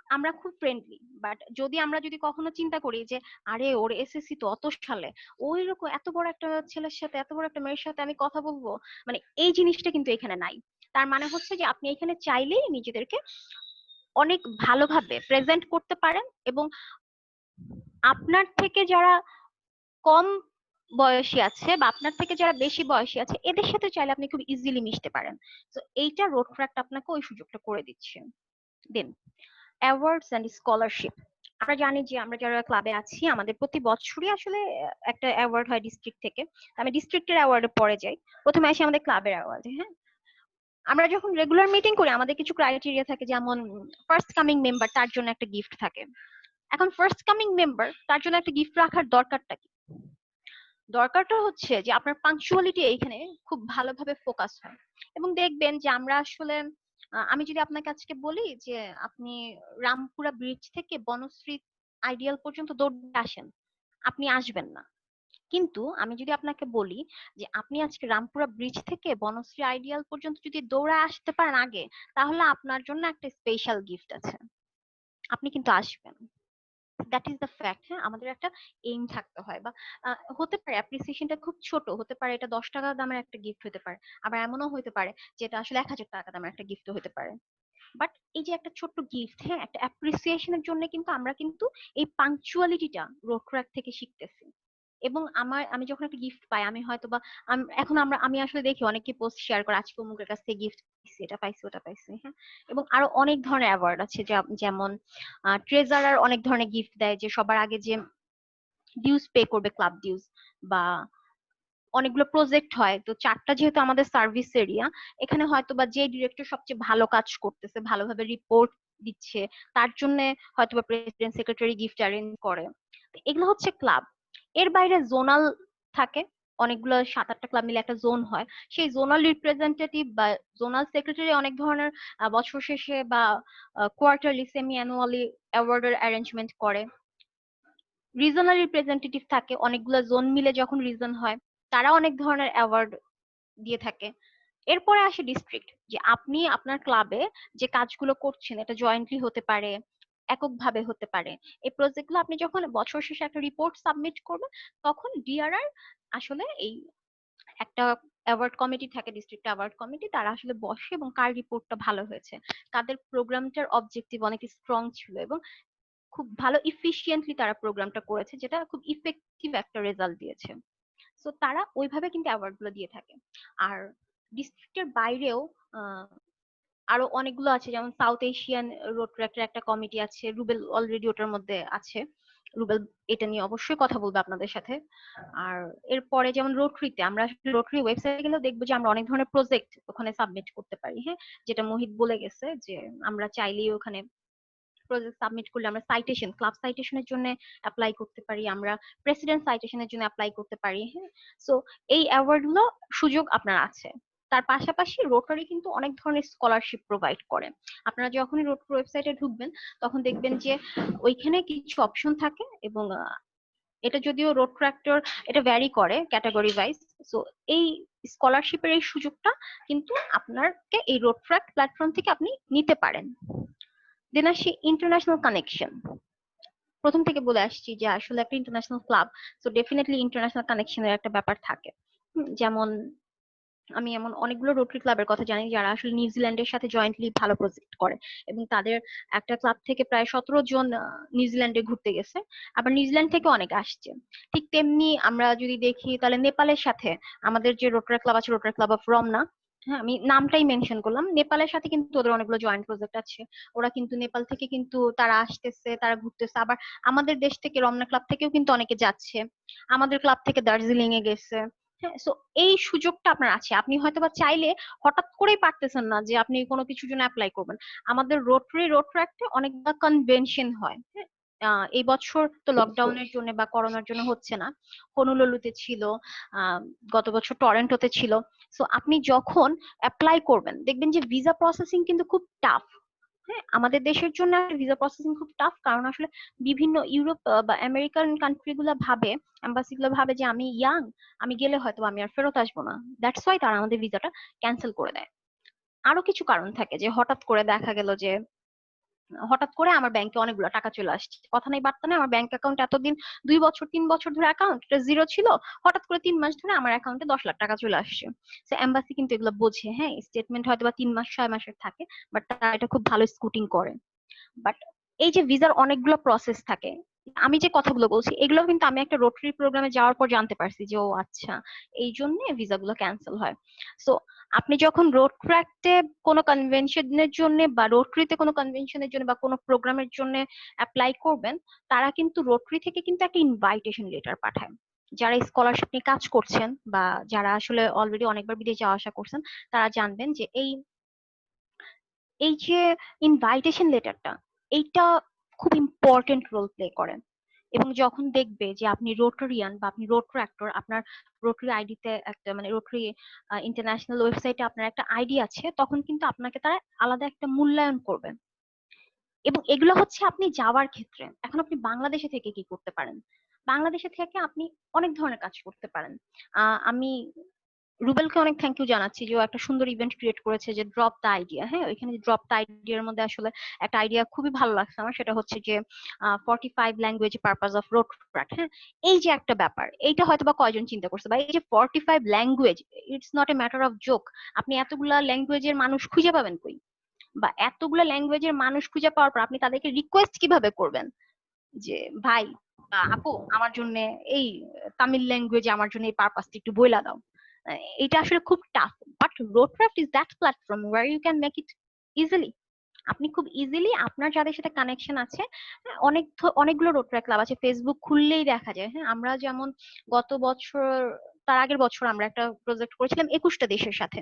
আমরা খুব ফ্রেন্ডলি। বাট আমরা যদি কখনো চিন্তা করি যে আরে ওর এসএসসি তো অত সালে, ওই রকম এত বড় একটা ছেলের সাথে এত বড় একটা মেয়ের সাথে আমি কথা বলবো, মানে এই জিনিসটা কিন্তু এখানে নাই। তার মানে হচ্ছে যে আপনি এখানে চাইলেই নিজেদেরকে অনেক ভালোভাবে প্রেজেন্ট করতে পারেন, এবং আপনার থেকে যারা কম বয়সী আছে বা আপনার থেকে যারা বেশি বয়সী আছে এদের সাথে চাইলে আপনি খুব ইজিলি মিশতে পারেন। তো এইটা রোড ট্র্যাক্ট আপনাকে ওই সুযোগটা করে দিচ্ছে। দেন অ্যাওয়ার্ডস এন্ড স্কলারশিপ। আমরা জানি যে আমরা যারা ক্লাবে আছি আমাদের প্রতি বছরই আসলে একটা অ্যাওয়ার্ড হয় ডিস্ট্রিক্ট থেকে। আমি ডিস্ট্রিক্টের অ্যাওয়ার্ডে পরে যাই, প্রথমে আসি আমাদের ক্লাবের অ্যাওয়ার্ডে। হ্যাঁ আমরা যখন রেগুলার মিটিং করি আমাদের কিছু ক্রাইটেরিয়া থাকে, যেমন ফার্স্ট কামিং মেম্বার তার জন্য একটা গিফট থাকে। এখন ফার্স্ট কামিং মেম্বার তার জন্য একটা গিফট রাখার দরকারটা কি? দরকারটা হচ্ছে যে আপনার পাংচুয়ালিটি এইখানে খুব ভালোভাবে ফোকাস হয়। এবং দেখবেন যে আমরা আসলে আমি যদি আপনাকে আজকে বলি যে আপনি রামপুরা ব্রিজ থেকে বনশ্রী আইডিয়াল পর্যন্ত দৌড়ে আসেন, আপনি আসবেন না। কিন্তু আমি যদি আপনাকে বলি যে আপনি আজকে রামপুরা ব্রিজ থেকে বনশ্রী আইডিয়াল পর্যন্ত যদি দৌড়ে আসতে পারেন আগে, তাহলে আপনার জন্য একটা স্পেশাল গিফট আছে, আপনি কিন্তু আসবেন। That is the fact. হ্যাঁ আমাদের একটা এইম থাকতে হয়, বা হতে পারে অ্যাপ্রিসিয়েশনটা খুব ছোট হতে পারে, এটা 10 টাকা দামের একটা গিফট হতে পারে, আবার এমনও হতে পারে যেটা আসলে 1,000 টাকা দামের একটা গিফট হতে পারে। বাট এই যে একটা ছোট্ট গিফট, হ্যাঁ একটা অ্যাপ্রিসিয়েশনের জন্য কিন্তু আমরা কিন্তু এই পাংচুয়ালিটিটা রোট্রাক থেকে শিখতেছি। এবং আমি যখন একটা গিফট পাই আমি হয়তো বা এখন আমি আসলে দেখি অনেকে পোস্ট শেয়ার করে আজকে অমুকের কাছ থেকে গিফট পাইছি, এটা পাইছি ওটা পাইছি, হ্যাঁ। এবং আরো অনেক ধরনের অ্যাওয়ার্ড আছে, যেমন ট্রেজারার অনেক ধরনের গিফট দেয়, যে সবার আগে যে ডিউজ পে করবে ক্লাব ডিউজ, বা অনেকগুলো প্রজেক্ট হয় তো 4টা যেহেতু আমাদের সার্ভিস এরিয়া, এখানে হয়তো বা যে ডিরেক্টর সবচেয়ে ভালো কাজ করতেছে, ভালোভাবে রিপোর্ট দিচ্ছে, তার জন্য হয়তো বা প্রেসিডেন্ট সেক্রেটারি গিফট অ্যারেঞ্জ করে। তো এগুলো হচ্ছে ক্লাব। এর বাইরে জোনাল থাকে, অনেকগুলো 7-8টা ক্লাব মিলে একটা জোন হয়, সেই জোনাল রিপ্রেজেন্টেটিভ বা জোনাল সেক্রেটারি অনেক ধরনের বছর শেষে বা কোয়ার্টারলি সেমি অ্যানুয়ালি অ্যাওয়ার্ডের অ্যারেঞ্জমেন্ট করে। রিজনাল রিপ্রেজেন্টেটিভ থাকে, অনেকগুলো জোন মিলে যখন রিজন হয় তারা অনেক ধরনের অ্যাওয়ার্ড দিয়ে থাকে। এরপরে আসে ডিস্ট্রিক্ট, যে আপনি আপনার ক্লাবে যে কাজগুলো করছেন এটা জয়েন্টলি হতে পারে, এককভাবে হতে পারে। এই প্রজেক্টগুলো আপনি যখন বছর শেষে একটা রিপোর্ট সাবমিট করবেন তখন ডিআরআর আসলে এই একটা অ্যাওয়ার্ড কমিটি থাকে, ডিস্ট্রিক্ট অ্যাওয়ার্ড কমিটি, তারা আসলে বসে এবং কার রিপোর্টটা ভালো হয়েছে, কাদের প্রোগ্রামটার অবজেক্টিভ অনেক স্ট্রং ছিল এবং খুব ভালো ইফিশিয়েন্টলি তারা প্রোগ্রামটা করেছে, যেটা খুব ইফেক্টিভ একটা রেজাল্ট দিয়েছে। সো তারা ওইভাবে কিন্তু অ্যাওয়ার্ড গুলো দিয়ে থাকে। আর ডিস্ট্রিক্টের বাইরেও আহ, আরো অনেকগুলো আছে, যেমন সাউথ এশিয়ান রোড ট্র্যাক্টের একটা কমিটি আছে, রুবেল অলরেডি ওটার মধ্যে আছে। রুবেল এটা নিয়ে অবশ্যই কথা বলবে আপনাদের সাথে। আর এরপরে যেমন রোটারিতে, আমরা রোটারি ওয়েবসাইটে গেলেও দেখবো যে আমরা অনেক ধরনের প্রজেক্ট ওখানে সাবমিট করতে পারি, হ্যাঁ যেটা মোহিত বলে গেছে যে আমরা চাইলেই ওখানে প্রজেক্ট সাবমিট করলে আমরা সাইটেশন, ক্লাব সাইটেশনের জন্য অ্যাপ্লাই করতে পারি, আমরা প্রেসিডেন্ট সাইটেশনের জন্য অ্যাপ্লাই করতে পারি। হ্যাঁ, সো এই অ্যাওয়ার্ড গুলো সুযোগ আপনার আছে। তার পাশাপাশি রোটারি কিন্তু অনেক ধরনের স্কলারশিপ প্রোভাইড করে। আপনারা যখনই রোটারি ওয়েবসাইটে ঢুকবেন তখন দেখবেন যে ওইখানে কিছু অপশন থাকে, এবং এটা যদিও রোড ট্রাক্টর এটা ভ্যারি করে ক্যাটাগরি ওয়াইজ। সো এই স্কলারশিপের এই সুযোগটা কিন্তু আপনাকে এই রোড ট্রাক প্ল্যাটফর্ম থেকে আপনি নিতে পারেন। দেন আসি ইন্টারন্যাশনাল কানেকশন। প্রথম থেকে বলে আসছি যে আসলে একটা international club, so definitely international কানেকশনের একটা ব্যাপার থাকে। যেমন আমি এমন অনেকগুলো রোটারি ক্লাবের কথা জানি যারা আসলে নিউজিল্যান্ডের সাথে জয়েন্টলি ভালো প্রজেক্ট করে, এবং তাদের একটা ক্লাব থেকে প্রায় 17 জন নিউজিল্যান্ডে ঘুরতে গেছে, আবার নিউজিল্যান্ড থেকে অনেক আসছে। ঠিক তেমনি আমরা যদি দেখি তাহলে নেপালের সাথে আমাদের যে রোটারি ক্লাব আছে, রোটারি ক্লাব অফ রমনা, হ্যাঁ আমি নামটাই মেনশন করলাম, নেপালের সাথে কিন্তু ওদের অনেকগুলো জয়েন্ট প্রজেক্ট আছে। ওরা কিন্তু নেপাল থেকে কিন্তু তারা আসতেছে, তারা ঘুরতেছে, আবার আমাদের দেশ থেকে রমনা ক্লাব থেকেও কিন্তু অনেকে যাচ্ছে, আমাদের ক্লাব থেকে দার্জিলিং এ গেছে। হ্যাঁ, সো এই সুযোগটা আপনার আছে। আপনি হয়তোবা চাইলে হঠাৎ করেই পারতেছেন না যে আপনি কোনো কিছুর জন্য অ্যাপ্লাই করবেন। আমাদের রোড ট্রাক্টে অনেকগুলো কনভেনশন হয়। হ্যাঁ, এই বছর তো লকডাউনের জন্য বা করোনার জন্য হচ্ছে না, হনুলুলুতে ছিল, আহ গত বছর টরেন্টোতে ছিল। সো আপনি যখন অ্যাপ্লাই করবেন দেখবেন যে ভিসা প্রসেসিং কিন্তু খুব টাফ। হ্যাঁ, আমাদের দেশের জন্য ভিসা প্রসেসিং খুব টাফ, কারণ আসলে বিভিন্ন ইউরোপ বা আমেরিকান কান্ট্রি গুলা ভাবে, এম্বাসি গুলো ভাবে যে আমি ইয়াং, আমি গেলে হয়তো আমি আর ফেরত আসবো না, দ্যাটস ওয়াই তারা আমাদের ভিসাটা ক্যান্সেল করে দেয়। আরো কিছু কারণ থাকে, যে হঠাৎ করে দেখা গেল যে হঠাৎ করে আমার ব্যাংকে অনেকগুলো টাকা চলে আসছে, কথা নেই বার্তা নেই, আমার ব্যাংক অ্যাকাউন্ট এতদিন 2 বছর 3 বছর ধরে অ্যাকাউন্টটা জিরো ছিল, হঠাৎ করে 3 মাস ধরে আমার অ্যাকাউন্টে 10 লাখ টাকা চলে আসছে। তো এম্বাসি কিন্তু এগুলো বোঝে, হ্যাঁ স্টেটমেন্ট হয়তো বা 3 মাস 6 মাসের থাকে, বাট তারা এটা খুব ভালো স্কুটিং করে। বাট এই যে ভিসার অনেকগুলো প্রসেস থাকে, আমি যে কথাগুলো বলছি এগুলো কিন্তু আমি একটা রোটারি প্রোগ্রামে যাওয়ার পর জানতে পারছি যে ও আচ্ছা, এই জন্য ভিসাগুলো ক্যান্সেল হয়। সো আপনি যখন রোড ট্র্যাক্টে কোনো কনভেনশনের জন্য বা রোটারিতে কোনো কনভেনশনের জন্য বা কোনো প্রোগ্রামের জন্য অ্যাপ্লাই করবেন, তারা কিন্তু রোটারি থেকে কিন্তু একটা ইনভাইটেশন লেটার পাঠায়। যারা স্কলারশিপ নিয়ে কাজ করছেন বা যারা আসলে অলরেডি অনেকবার বিদেশে যাওয়া আসা করছেন, তারা জানবেন যে এই এই যে ইনভাইটেশন লেটারটা, এইটা খুব ইম্পর্টেন্ট রোল প্লে করে। এবং যখন দেখবে যে আপনি রোটারিয়ান বা আপনি রোটারি অ্যাক্টর, আপনার রোটারি আইডিতে একটা মানে রোটারি ইন্টারন্যাশনাল ওয়েবসাইটে আপনার একটা আইডি আছে, তখন কিন্তু আপনাকে তারা আলাদা একটা মূল্যায়ন করবে। এবং এগুলো হচ্ছে আপনি যাওয়ার ক্ষেত্রে। এখন আপনি বাংলাদেশে থেকে কি করতে পারেন? বাংলাদেশে থেকে আপনি অনেক ধরনের কাজ করতে পারেন। আমি রুবেলকে অনেক থ্যাংক ইউ জানাচ্ছি যে ও একটা সুন্দর ইভেন্ট ক্রিয়েট করেছে, যে ড্রপ দ্য আইডিয়া। হ্যাঁ, ওইখানে ড্রপ দ্য আইডিয়ার মধ্যে আসলে একটা আইডিয়া খুবই ভালো লাগছে আমার, সেটা হচ্ছে যে 45 language purpose of road track. হ্যাঁ, এই যে একটা ব্যাপার, এইটা হয়তো বা কয়জন চিন্তা করছে, বা এই যে 45 language, it's not a matter of joke. আপনি এতগুলা ল্যাঙ্গুয়েজের মানুষ খুঁজে পাবেন কই? বা এতগুলা ল্যাঙ্গুয়েজের মানুষ খুঁজে পাওয়ার পর আপনি তাদেরকে রিকোয়েস্ট কিভাবে করবেন যে ভাই বা আপু আমার জন্য এই তামিল ল্যাঙ্গুয়েজে আমার জন্য এই পারপাসটা একটু বইলা দাও? এটা আসলে খুব tough. But Rotaract is that platform where you can make it easily. আপনি খুব ইজিলি আপনার যাদের সাথে কানেকশন আছে, হ্যাঁ, অনেকগুলো রোটারি ক্লাব আছে, ফেসবুক খুললেই দেখা যায়। হ্যাঁ, আমরা যেমন গত বছর, তার আগের বছর আমরা একটা প্রজেক্ট করেছিলাম 21টা দেশের সাথে।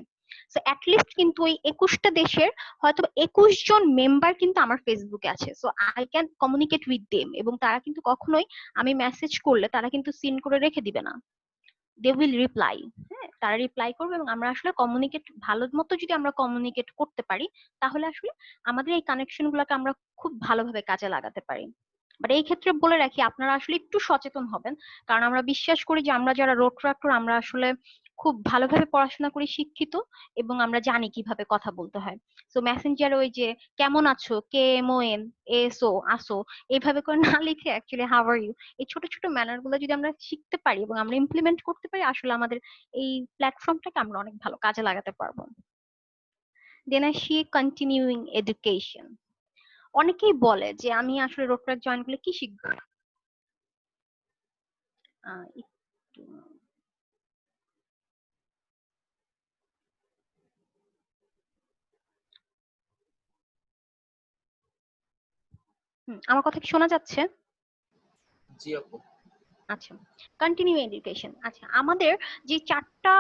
সো লিস্ট কিন্তু ওই 21টা দেশের হয়তো 21 জন মেম্বার কিন্তু আমার ফেসবুকে আছে, so I can communicate with them. এবং তারা কিন্তু কখনোই আমি মেসেজ করলে তারা কিন্তু সিন করে রেখে দিবে না, দে উইল রিপ্লাই। হ্যাঁ, তারা রিপ্লাই করবে, এবং আমরা আসলে কমিউনিকেট ভালো মতো যদি আমরা কমিউনিকেট করতে পারি, তাহলে আসলে আমাদের এই কানেকশন গুলোকে আমরা খুব ভালোভাবে কাজে লাগাতে পারি। বাট এই ক্ষেত্রে বলে রাখি, আপনারা আসলে একটু সচেতন হবেন, কারণ আমরা বিশ্বাস করি যে আমরা যারা রোড ট্রাক্টর আমরা আসলে খুব ভালোভাবে পড়াশোনা করে শিক্ষিত, এবং আমরা জানি কিভাবে কথা বলতে হয়। তো মেসেঞ্জারে ওই যে কেমন আছো, KMON, এসো আসো, এইভাবে করে না লিখে অ্যাকচুয়ালি হাউ আর ইউ, এই ছোট ছোট ম্যানার গুলো যদি আমরা শিখতে পারি এবং আমরা ইমপ্লিমেন্ট করতে পারি, আসলে আমাদের এই প্ল্যাটফর্মটাকে আমরা অনেক ভালো কাজে লাগাতে পারবো। দেন আসি কন্টিনিউইং এডুকেশন। অনেকেই বলে যে আমি আসলে রোডট্রাক জয়েন করলে কি শিখবো। একটু আমার কথা কি শোনা যাচ্ছে? জি আপু। আচ্ছা, কন্টিনিউ এডুকেশন। আচ্ছা, আমাদের যে 4টা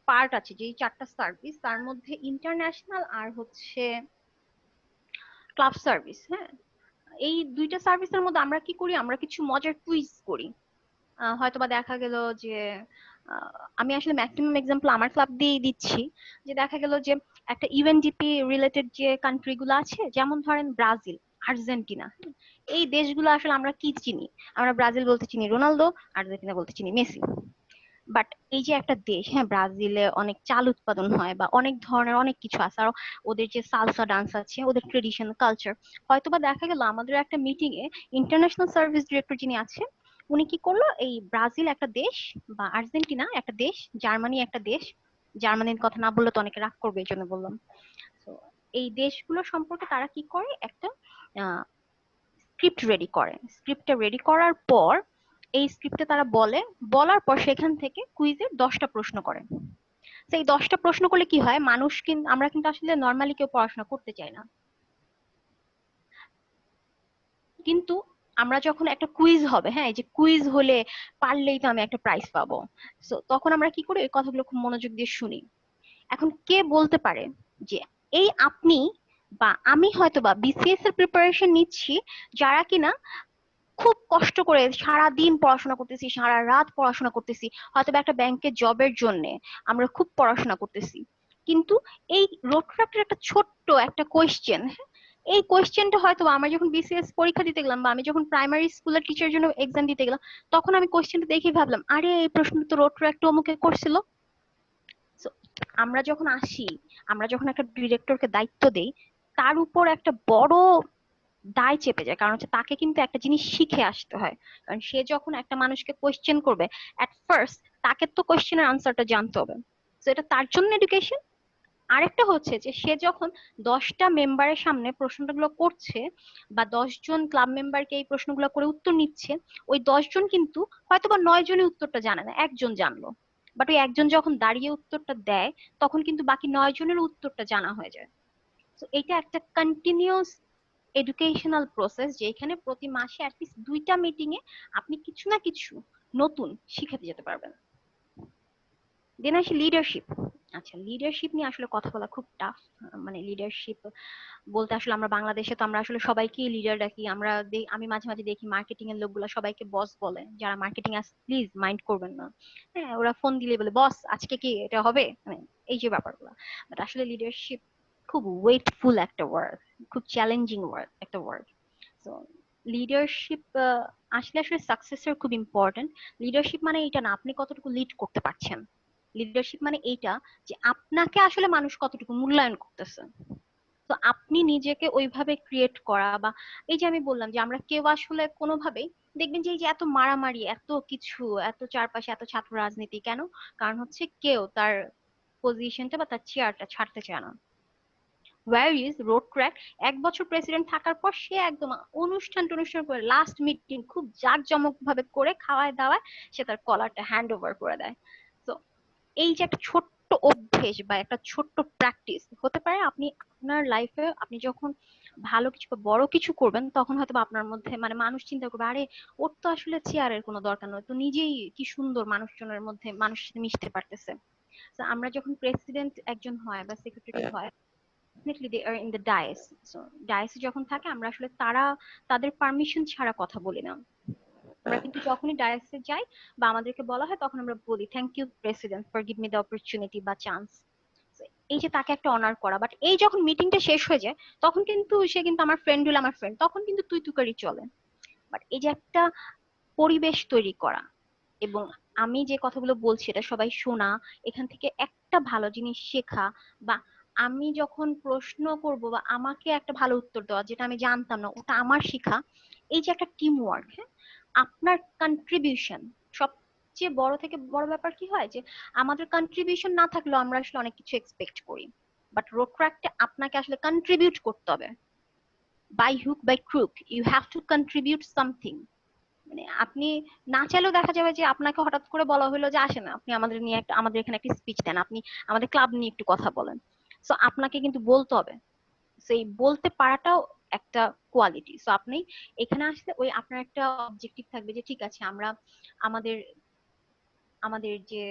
পার্ট আছে, যে 4টা সার্ভিস, তার মধ্যে ইন্টারন্যাশনাল আর হচ্ছে ক্লাব সার্ভিস, হ্যাঁ, এই দুইটা সার্ভিসের মধ্যে আমরা কি করি, আমরা কিছু মজার কুইজ করি। হয়তোবা দেখা গেল যে আমি আসলে ম্যাক্সিমাম এক্সাম্পল আমার ক্লাব দিয়েই দিচ্ছি, যে দেখা গেল যে একটা ইউএনডিপি রিলেটেড যে কান্ট্রি গুলো আছে, যেমন ধরেন ব্রাজিল, আর্জেন্টিনা, এই দেশগুলো আসলে আমরা কি চিনি? আমরা ব্রাজিল বলতে চিনি রোনালদো, আর্জেন্টিনা বলতে চিনি মেসি। বাট এই যে একটা দেশ, হ্যাঁ, ব্রাজিলে অনেক চাল উৎপাদন হয় বা অনেক ধরনের অনেক কিছু আছে, আর ওদের যে সালসা ডান্স আছে, ওদের ট্রেডিশন কালচার, হয়তোবা দেখা গেল আমাদের একটা মিটিং এ ইন্টারন্যাশনাল সার্ভিস ডিরেক্টর যিনি আছে, উনি কি করলো, এই ব্রাজিল একটা দেশ, বা আর্জেন্টিনা একটা দেশ, জার্মানি একটা দেশ, জার্মানির কথা না বললে তো অনেকে রাগ করবে, এই জন্য বললাম। তো এই দেশগুলো সম্পর্কে তারা কি করে, একটা স্ক্রিপ্ট রেডি করে। স্ক্রিপ্টটা রেডি করার পর এই স্ক্রিপ্টে তারা বলে, বলার পর সেখান থেকে কুইজের 10টা প্রশ্ন করে। সেই 10টা প্রশ্ন করলে কি হয়, মানুষ কিন্তু, আমরা কিন্তু আসলে নর্মালি কেউ পড়াশোনা করতে চাই না, কিন্তু আমরা যখন একটা কুইজ হবে, হ্যাঁ, এই যে কুইজ হলে পারলেই তো আমি একটা প্রাইজ পাবো, তো তখন আমরা কি করি, ওই কথাগুলো খুব মনোযোগ দিয়ে শুনি। এখন কে বলতে পারে যে এই আপনি বা আমি হয়তো বা বিসিএস এর প্রিপারেশন নিচ্ছি, যারা কিনা খুব কষ্ট করে সারা দিন পড়াশোনা করতেছি, সারা রাত পড়াশোনা করতেছি, হয়তো বা একটা ব্যাংকের জবের জন্য আমরা খুব পড়াশোনা করতেছি, কিন্তু এই রোট্রাক্টের একটা ছোট্ট একটা কোয়েশ্চেন, এই কোয়েশ্চেনটা হয়তো বা আমরা যখন বিসিএস পরীক্ষা দিতে গেলাম, বা আমি যখন প্রাইমারি স্কুলের টিচার জন্য এক্সাম দিতে গেলাম, তখন আমি কোয়েশ্চেনটা দেখে ভাবলাম, আরে এই প্রশ্নটা তো রোট্রাক্ট অমুকে করছিল। So, আমরা যখন আসি, আমরা যখন একটা ডিরেক্টরকে দায়িত্ব দেই, তার উপর একটা বড় দায় চেপে যায়, কারণ হচ্ছে তাকে কিন্তু একটা জিনিস শিখে আসতে হয়। কারণ সে যখন একটা মানুষকে কোয়েশ্চেন করবে, এট ফার্স্ট তাকে তো কোয়েশ্চেনের আনসারটা জানতে হবে, তো এটা তার জন্য এডুকেশন। আরেকটা হচ্ছে যে সে যখন 10টা মেম্বারের সামনে প্রশ্নগুলো করছে, বা 10জন ক্লাব মেম্বারকে এই প্রশ্নগুলো করে উত্তর নিচ্ছে, ওই 10জন কিন্তু হয়তো বা 9জনই উত্তরটা জানে না, একজন জানলো, বাট ওই একজন যখন দাঁড়িয়ে উত্তরটা দেয়, তখন কিন্তু বাকি 9জনের উত্তরটা জানা হয়ে যায়। তো এটা একটা কন্টিনিউয়াস এডুকেশনাল প্রসেস, যেখানে প্রতি মাসে অ্যাটলিস্ট 2টা মিটিং এ আপনি কিছু না কিছু নতুন শিখাতে যেতে পারবেন। দেন আসি লিডারশিপ। আচ্ছা, লিডারশিপ নিয়ে আসলে কথা বলা খুব টাফ। মানে লিডারশিপ বলতে আসলে আমরা বাংলাদেশে তো আমরা আসলে সবাইকে লিডার ডাকি, আমরা আমি মাঝে মাঝে দেখি মার্কেটিং এর লোকগুলো সবাইকে বস বলে, যারা মার্কেটিং আছে প্লিজ মাইন্ড করবেন না। হ্যাঁ, ওরা ফোন দিলে বলে বস আজকে কি এটা হবে, মানে এই যে ব্যাপারগুলো। বাট আসলে লিডারশিপ খুব ওয়েটফুল একটা ওয়ার্ড, খুব চ্যালেঞ্জিং ওয়ার্ড, একটা ওয়ার্ড। তো লিডারশিপ আসলে আসলে সাকসেসের খুব ইম্পর্টেন্ট। লিডারশিপ মানে এটা না আপনি কতটুকু লিড করতে পারছেন, লিডারশিপ মানে এইটা যে আপনাকে আসলে মানুষ কতটুকু মূল্যায়ন করতেছে। তো আপনি নিজেকে ওইভাবে ক্রিয়েট করা, বা এই যে আমি বললাম যে আমরা কেউ আসলে কোনোভাবেই, দেখবেন যে এই যে এত মারামারি, এত কিছু, এত চারপাশে এত ছাত্র রাজনীতি কেন, কারণ হচ্ছে কেউ তার পজিশনটা বা তার চেয়ারটা ছাড়তে চায় না। ওয়্যার ইজ রোড ট্র্যাক 1 বছর প্রেসিডেন্ট থাকার পর সে একদম অনুষ্ঠান টনুষ্ঠান করে, লাস্ট মিটিং খুব জাঁকজমক ভাবে করে, খাওয়ায় দাওয়ায় সে তার কলারটা হ্যান্ড ওভার করে দেয়। তো এই যে একটা ছোট্ট অভ্যেস বা একটা ছোট্ট প্র্যাকটিস হতে পারে, আপনি আপনার লাইফে আপনি যখন ভালো কিছু বা বড় কিছু করবেন, তখন হয়তো বা আপনার মধ্যে মানে মানুষ চিন্তা করবে, আরে ওর তো আসলে চেয়ারের কোনো দরকার নয়, তো নিজেই কি সুন্দর মানুষজনের মধ্যে মানুষের সাথে মিশতে পারতেছে। তো আমরা যখন প্রেসিডেন্ট একজন হয় বা সেক্রেটারি হয়, definitely they are in the dais. So dais এ যখন থাকে আমরা আসলে তাদের পারমিশন ছাড়া কথা বলি না। আমরা কিন্তু যখনই ডায়াসে যাই বা আমাদেরকে বলা হয়, তখন আমরা বলি thank you president for give me the opportunity বা চান্স। এই যে তাকে একটা অনার করা। বাট এই যখন মিটিংটা শেষ হয়ে যায়, তখন কিন্তু সে কিন্তু আমার ফ্রেন্ড হলো, আমার ফ্রেন্ড, তখন কিন্তু তুই তুকারি চলে। বাট এই যে একটা পরিবেশ তৈরি করা, এবং আমি যে কথাগুলো বলছি এটা সবাই শোনা, এখান থেকে একটা ভালো জিনিস শেখা, বা আমি যখন প্রশ্ন করব বা আমাকে একটা ভালো উত্তর দেওয়া, যেটা আমি জানতাম না ওটা আমার শিখা, এই যে একটা টিম ওয়ার্ক, হ্যাঁ, আপনার কন্ট্রিবিউশন সবচেয়ে বড় থেকে বড় ব্যাপার কি হয়, যে আমাদের কন্ট্রিবিউশন না থাকলেও আমরা আসলে অনেক কিছু এক্সপেক্ট করি, বাট রোড ট্র্যাকটা আপনাকে আসলে কন্ট্রিবিউট করতে হবে, by hook by crook you have to contribute something. মানে আপনি না চাইলেও দেখা যাবে যে আপনাকে হঠাৎ করে বলা হলো যে আসেন আপনি আমাদের নিয়ে একটা, আমাদের এখানে একটা স্পিচ দেন, আপনি আমাদের ক্লাব নিয়ে একটু কথা বলেন। সো আপনাকে কিন্তু বলতে হবে, সেই বলতে পারাটাও একটা কোয়ালিটি। সো আপনি এখানে আসলে ওই আপনার একটা অবজেক্টিভ থাকবে যে ঠিক আছে, আমরা আমাদের আমাদের যে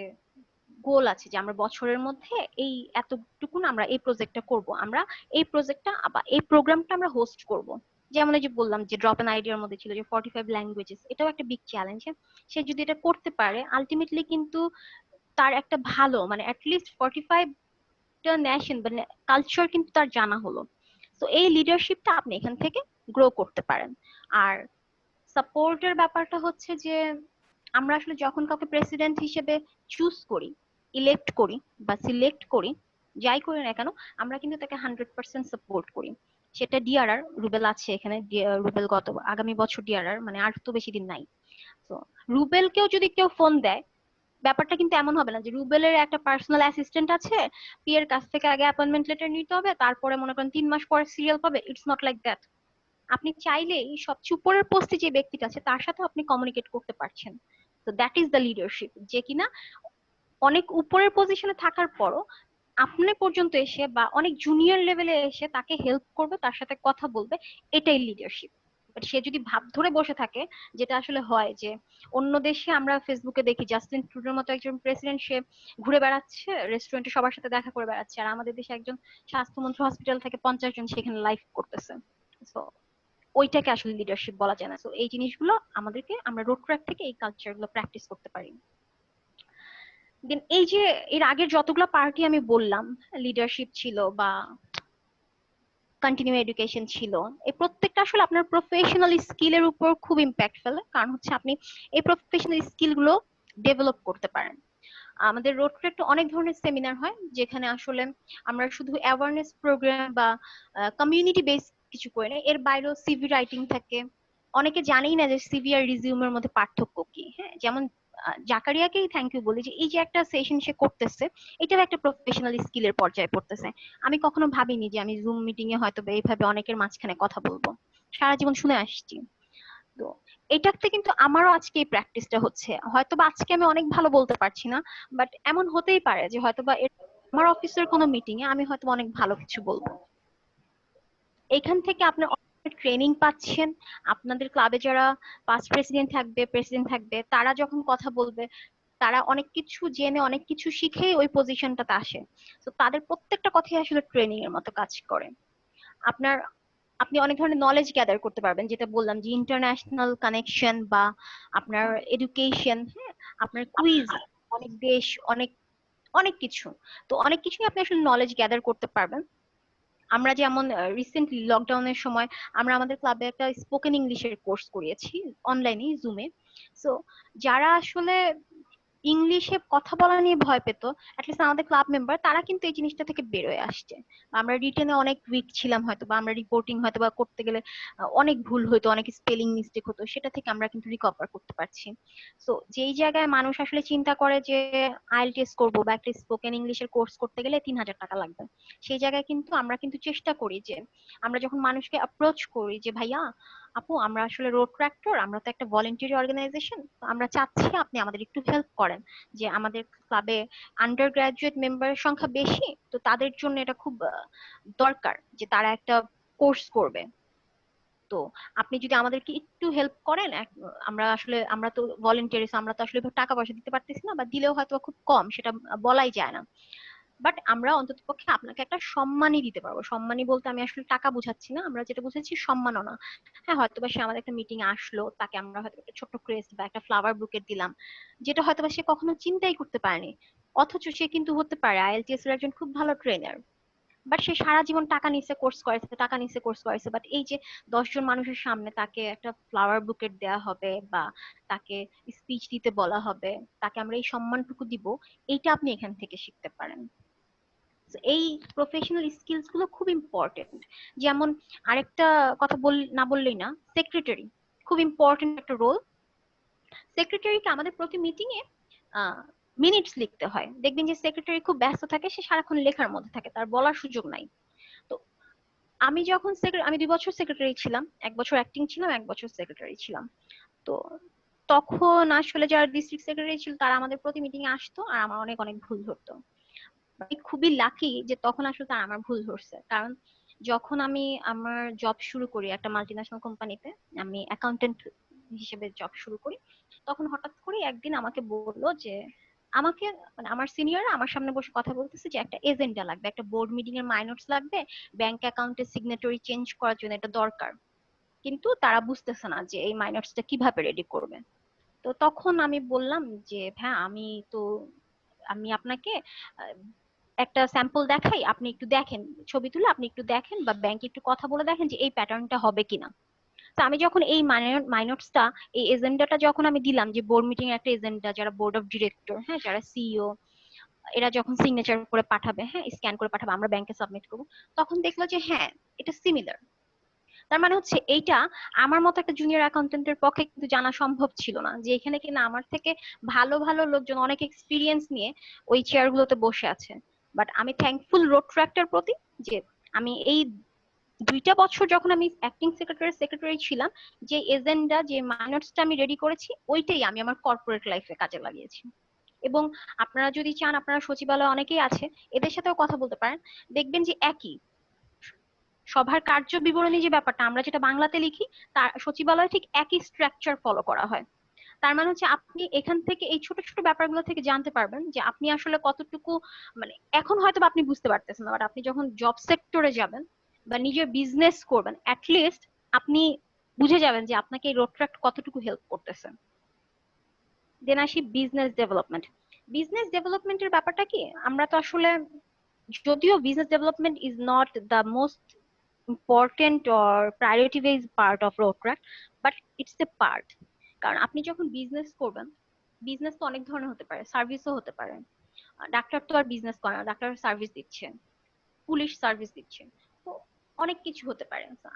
গোল আছে যে আমরা বছরের মধ্যে এই এতটুকুন আমরা এই প্রজেক্টটা করব, আমরা এই প্রজেক্টটা বা এই প্রোগ্রামটা আমরা হোস্ট করব, যেমন এই যে বললাম যে ড্রপ অ্যান আইডিয়ার মধ্যে ছিল যে 45 ল্যাঙ্গুয়েজেস, এটাও একটা বিগ চ্যালেঞ্জ। সে যদি এটা করতে পারে আলটিমেটলি কিন্তু তার একটা ভালো মানে অ্যাটলিস্ট 45টা নেশন মানে কালচার কিন্তু তার জানা হলো। তো এই লিডারশিপটা আপনি এখান থেকে গ্রো করতে পারেন। আর সাপোর্টের ব্যাপারটা হচ্ছে যে আমরা আসলে যখন কাউকে প্রেসিডেন্ট হিসেবে চুজ করি, ইলেক্ট করি বা সিলেক্ট করি, যাই করি না কেন, আমরা কিন্তু তাকে 100% সাপোর্ট করি। সেটা ডিআরআর, রুবেল আছে এখানে, রুবেল গত আগামী বছর ডিআরআর, মানে আর তো বেশি দিন নাই। তো রুবেলকেও যদি কেউ ফোন দেয়, ব্যাপারটা কিন্তু এমন হবে না যে রুবেলের একটা পার্সোনাল অ্যাসিস্ট্যান্ট আছে, পিএর কাছ থেকে আগে অ্যাপয়েন্টমেন্ট লেটার নিতে হবে, তারপরে মনে করেন 3 মাস পরে সিরিয়াল পাবে। It's not like that. আপনি চাইলেই সবচেয়ে উপরের পোস্টে যে ব্যক্তিটা আছে তার সাথে আপনি কমিউনিকেট করতে পারছেন। তো দ্যাট ইজ দ্য লিডারশিপ, যে কিনা অনেক উপরের পজিশনে থাকার পরও আপনি পর্যন্ত এসে বা অনেক জুনিয়র লেভেলে এসে তাকে হেল্প করবে, তার সাথে কথা বলবে, এটাই লিডারশিপ। বাট সে যদি ভাব ধরে বসে থাকে, যেটা আসলে হয় যে অন্য দেশে আমরা ফেসবুকে দেখি জাস্টিন ট্রুডোর মতো একজন প্রেসিডেন্ট, সে ঘুরে বেড়াচ্ছে রেস্টুরেন্টে সবার সাথে দেখা করে বেড়াচ্ছে, আর আমাদের দেশে একজন স্বাস্থ্যমন্ত্রী হসপিটাল থেকে 50 জন সেখানে লাইভ করতেছে। তো ওইটাকে আসলে লিডারশিপ বলা যায় না। তো এই জিনিসগুলো আমাদেরকে, আমরা রোড ট্র্যাক থেকে এই কালচার গুলো প্র্যাকটিস করতে পারি। দেন এই যে এর আগের যতগুলো পার্টি আমি বললাম, লিডারশিপ ছিল বা কন্টিনিউ এডুকেশন ছিল, এই প্রত্যেকটা আসলে আপনার প্রফেশনাল স্কিলের উপর খুব ইম্প্যাক্ট ফেলে। কারণ হচ্ছে আপনি এই প্রফেশনাল স্কিল গুলো ডেভেলপ করতে পারেন। আমাদের রোড ট্রেক অনেক ধরনের সেমিনার হয়, যেখানে আসলে আমরা শুধু অ্যাওয়ারনেস প্রোগ্রাম বা কমিউনিটি বেস কিছু করে না, এর বাইরেও সিভি রাইটিং থাকে। অনেকে জানেই না যে সিভি আর রিজিউমের মধ্যে পার্থক্য কি। হ্যাঁ, যেমন জাকারিয়াকেই থ্যাংক ইউ বলি যে এই যে একটা সেশন সে করতেছে, এটাও একটা প্রফেশনাল স্কিলের পর্যায়ে পড়তেছে। আমি কখনো ভাবিনি যে আমি জুম মিটিং এ হয়তো বা এইভাবে অনেকের মাঝখানে কথা বলবো, সারা জীবন শুনে আসছি। তো এটাতে কিন্তু আমারও আজকে এই প্র্যাকটিসটা হচ্ছে। হয়তোবা আজকে আমি অনেক ভালো বলতে পারছি না, বাট এমন হতেই পারে যে হয়তোবা আমার অফিসের কোনো মিটিং এ আমি হয়তো অনেক ভালো কিছু বলবো। এখান থেকে আপনি ট্রেনিং পাচ্ছেন। আপনাদের ক্লাবে যারা পাস্ট প্রেসিডেন্ট থাকবে, তারা যখন কথা বলবে, তারা অনেক কিছু জেনে অনেক কিছু শিখেই ওই পজিশনটাতে আসে। তো তাদের প্রত্যেকটা কথাই আসলে ট্রেনিং এর মতো কাজ করে। আপনার, আপনি অনেক ধরনের নলেজ গ্যাদার করতে পারবেন, যেটা বললাম যে ইন্টারন্যাশনাল কানেকশন বা আপনার এডুকেশন, হ্যাঁ, আপনার কুইজ, অনেক দেশ, অনেক অনেক কিছু। তো অনেক কিছুই আপনি আসলে নলেজ গ্যাদার করতে পারবেন। আমরা যেমন রিসেন্টলি লকডাউনের সময় আমরা আমাদের ক্লাবে একটা স্পোকেন ইংলিশের কোর্স করিয়েছি অনলাইনে, জুমে। সো যারা আসলে ইংলিশে কথা বলা নিয়ে ভয় পেত, অ্যাটলিস্ট আমাদের ক্লাব মেম্বার, তারা কিন্তু এই জিনিসটা থেকে বেরোয় আসছে। আমরা রিটেনে অনেক উইক ছিলাম হয়তো, বা আমরা রিপোর্টিং হয়তো বা করতে গেলে অনেক ভুল হতো, অনেক স্পেলিং মিস্টেক হতো, সেটা থেকে আমরা কিন্তু রিকভার করতে পারছি। তো যেই জায়গায় মানুষ আসলে চিন্তা করে যে আইএলটিএস করবো বা একটা স্পোকেন ইংলিশের কোর্স করতে গেলে 3,000 টাকা লাগবে, সেই জায়গায় কিন্তু আমরা কিন্তু চেষ্টা করি যে আমরা যখন মানুষকে অ্যাপ্রোচ করি যে ভাইয়া, আপু, আমরা আসলে রোড ট্রাক্টর, আমরা তো একটা ভলেন্টারি অর্গানাইজেশন, আমরা চাচ্ছি আপনি আমাদের একটু হেল্প করেন, যে আমাদের ক্লাবে আন্ডার গ্রাজুয়েট মেম্বারের সংখ্যা বেশি, তো তাদের জন্য এটা খুব দরকার যে তারা একটা কোর্স করবে। তো আপনি যদি আমাদেরকে একটু হেল্প করেন, আমরা আসলে, আমরা তো ভলেন্টিয়ারিস, আমরা তো আসলে টাকা পয়সা দিতে পারতেছি না, বা দিলেও হয়তো খুব কম, সেটা বলাই যায় না। বাট আমরা অন্তত পক্ষে আপনাকে একটা সম্মানই দিতে পারবো। সম্মানই বলতে আমি আসলে টাকা বুঝাচ্ছি না, আমরা যেটা বুঝাচ্ছি সম্মাননা। হ্যাঁ, হয়তোবা সে আমাদের একটা মিটিং এ আসলো, তাকে আমরা হয়তো একটা ছোট্ট ক্রেস্ট বা একটা ফ্লাওয়ার বুকেট দিলাম, যেটা হয়তোবা সে কখনো চিন্তাই করতে পারেনি। অথচ সে কিন্তু হতে পারে আইএলটিএস এর একজন খুব ভালো ট্রেনার। বাট সে সারা জীবন টাকা নিচে কোর্স করেছে, টাকা নিচে কোর্স করেছে, বাট এই যে 10 জন মানুষের সামনে তাকে একটা ফ্লাওয়ার বুকেট দেওয়া হবে বা তাকে স্পিচ দিতে বলা হবে, তাকে আমরা এই সম্মানটুকু দিব, এইটা আপনি এখান থেকে শিখতে পারেন। So, এই প্রফেশনাল স্কিলস গুলো খুব ইম্পর্টেন্ট। যেমন আরেকটা কথা না বললেই না, সেক্রেটারি খুব ইম্পর্টেন্ট একটা রোল। সেক্রেটারিকে আমাদের প্রতি মিটিং এ মিনিটস লিখতে হয়। দেখবেন যে সেক্রেটারি খুব ব্যস্ত থাকে, সে সারাক্ষণ লেখার মধ্যে থাকে, তার বলার সুযোগ নাই। তো আমি যখন আমি 2 বছর সেক্রেটারি ছিলাম, 1 বছর অ্যাক্টিং ছিলাম, 1 বছর সেক্রেটারি ছিলাম। তো তখন আসলে যারা ডিস্ট্রিক্ট সেক্রেটারি ছিল তারা আমাদের প্রতি মিটিং এ আসতো, আর আমার অনেক অনেক ভুল ধরতো। আমি খুবই লাকি যে তখন আসলে তারা আমার ভুল ধরছে। কারণ যখন আমি আমার জব শুরু করি একটা মাল্টিন্যাশনাল কোম্পানিতে, আমি অ্যাকাউন্টেন্ট হিসেবে জব শুরু করি, তখন হঠাৎ করে একদিন আমাকে বললো যে আমাকে, মানে আমার সিনিয়ররা আমার সামনে বসে কথা বলতেছে যে একটা এজেন্ডা লাগবে, একটা বোর্ড মিটিং এর মাইনটস লাগবে, ব্যাংক অ্যাকাউন্টের সিগনেটরি চেঞ্জ করার জন্য এটা দরকার। কিন্তু তারা বুঝতেছে না যে এই মাইনরসটা কিভাবে রেডি করবে। তো তখন আমি বললাম যে হ্যাঁ আমি আপনাকে আহ, একটা স্যাম্পল দেখাই, আপনি একটু দেখেন, ছবি তুলে আপনি একটু দেখেন বা ব্যাংকে একটু কথা বলে দেখেন যে এই প্যাটার্নটা হবে কিনা। তো আমি যখন এই মাইনটসটা, এই এজেন্ডাটা যখন আমি দিলাম, যে বোর্ড মিটিং এর একটা এজেন্ডা, যারা বোর্ড অফ ডিরেক্টর, হ্যাঁ, যারা সিইও, এরা যখন সিগনেচার করে পাঠাবে, হ্যাঁ, স্ক্যান করে পাঠাবে, আমরা ব্যাংকে সাবমিট করবো, তখন দেখলো যে হ্যাঁ, এটা সিমিলার। তার মানে হচ্ছে এইটা আমার মতো একটা জুনিয়র অ্যাকাউন্টেন্টের পক্ষে কিন্তু জানা সম্ভব ছিল না, যে এখানে কিনা আমার থেকে ভালো ভালো লোকজন অনেক এক্সপিরিয়েন্স নিয়ে ওই চেয়ার গুলোতে বসে আছে। বাট আমি থ্যাঙ্কফুল রোড ট্র্যাক্টর প্রতি, যে আমি এই 2টা বছর যখন আমি অ্যাক্টিং সেক্রেটারি ছিলাম, যে এজেন্ডা, যে মাইনটসটা আমি রেডি করেছি, ওইটাই আমি আমার কর্পোরেট লাইফে কাজে লাগিয়েছি। এবং আপনারা যদি চান, আপনারা সচিবালয়ে অনেকেই আছে, এদের সাথেও কথা বলতে পারেন, দেখবেন যে একই সভার কার্য বিবরণী, যে ব্যাপারটা আমরা যেটা বাংলাতে লিখি, তার সচিবালয়ে ঠিক একই স্ট্রাকচার ফলো করা হয়। তার মানে হচ্ছে আপনি এখান থেকে এই ছোট ছোট ব্যাপারগুলো থেকে জানতে পারবেন যে আপনি আসলে কতটুকু, মানে এখন হয়তো বা আপনি বুঝতে পারতেছেন না, বাট আপনি যখন জব সেক্টরে যাবেন বা নিজের বিজনেস করবেন, লিস্ট আপনি বুঝে যাবেন যে আপনাকে এই রোড ট্র্যাক্ট কতটুকু হেল্প করতেছে। দেন আসি বিজনেস ডেভেলপমেন্ট। বিজনেস ডেভেলপমেন্টের ব্যাপারটা কি, আমরা তো আসলে, যদিও business development is not the most important or priority base part of road track, but it's a part. কারণ আপনি যখন বিজনেস করবেন, বিজনেস তো অনেক ধরনের হতে পারে, সার্ভিসও হতে পারে। ডাক্তার তো আর বিজনেস করে না, ডাক্তার সার্ভিস দিচ্ছে, পুলিশ সার্ভিস দিচ্ছে, তো অনেক কিছু হতে পারে। So,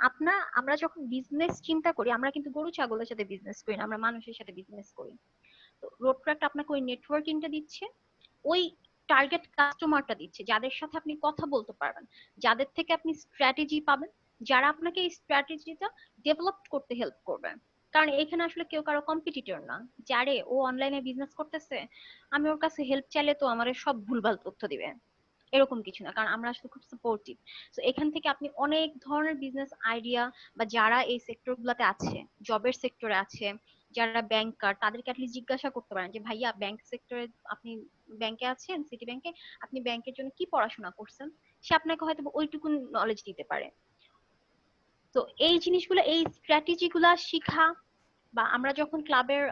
আমরা যখন বিজনেস চিন্তা করি, আমরা কিন্তু গরু ছাগলের সাথে বিজনেস করি না, আমরা মানুষের সাথে বিজনেস করি। তো রোড ট্র্যাক্ট আপনাকে ওই নেটওয়ার্কিংটা দিচ্ছে, ওই টার্গেট কাস্টমারটা দিচ্ছে, যাদের সাথে আপনি কথা বলতে পারবেন, যাদের থেকে আপনি স্ট্র্যাটেজি পাবেন, যারা আপনাকে এই স্ট্র্যাটেজিটা ডেভেলপ করতে হেল্প করবে। কারণ এখানে আসলে কেউ কারো কম্পিটিটর না, যারে ও অনলাইনে বিজনেস করতেছে, আমি ওর কাছে হেল্প চাইলে তো আমার সব ভুলভাল তথ্য দিবে, এরকম কিছু না। কারণ আমরা আসলে খুব সাপোর্টিভ। তো এখান থেকে আপনি অনেক ধরনের বিজনেস আইডিয়া, বা যারা এই সেক্টর গুলাতে আছে, জবের সেক্টরে আছে, যারা ব্যাংকার, তাদেরকে অ্যাটলিস্ট জিজ্ঞাসা করতে পারেন যে ভাইয়া, ব্যাংক সেক্টরে আপনি ব্যাংকে আছেন, সিটি ব্যাংকে, আপনি ব্যাংকের জন্য কি পড়াশোনা করছেন, সে আপনাকে হয়তো ওইটুকু নলেজ দিতে পারে। তো এই জিনিসগুলো, এই স্ট্র্যাটেজি গুলা শিখা, বা আমরা যখন ক্লাবের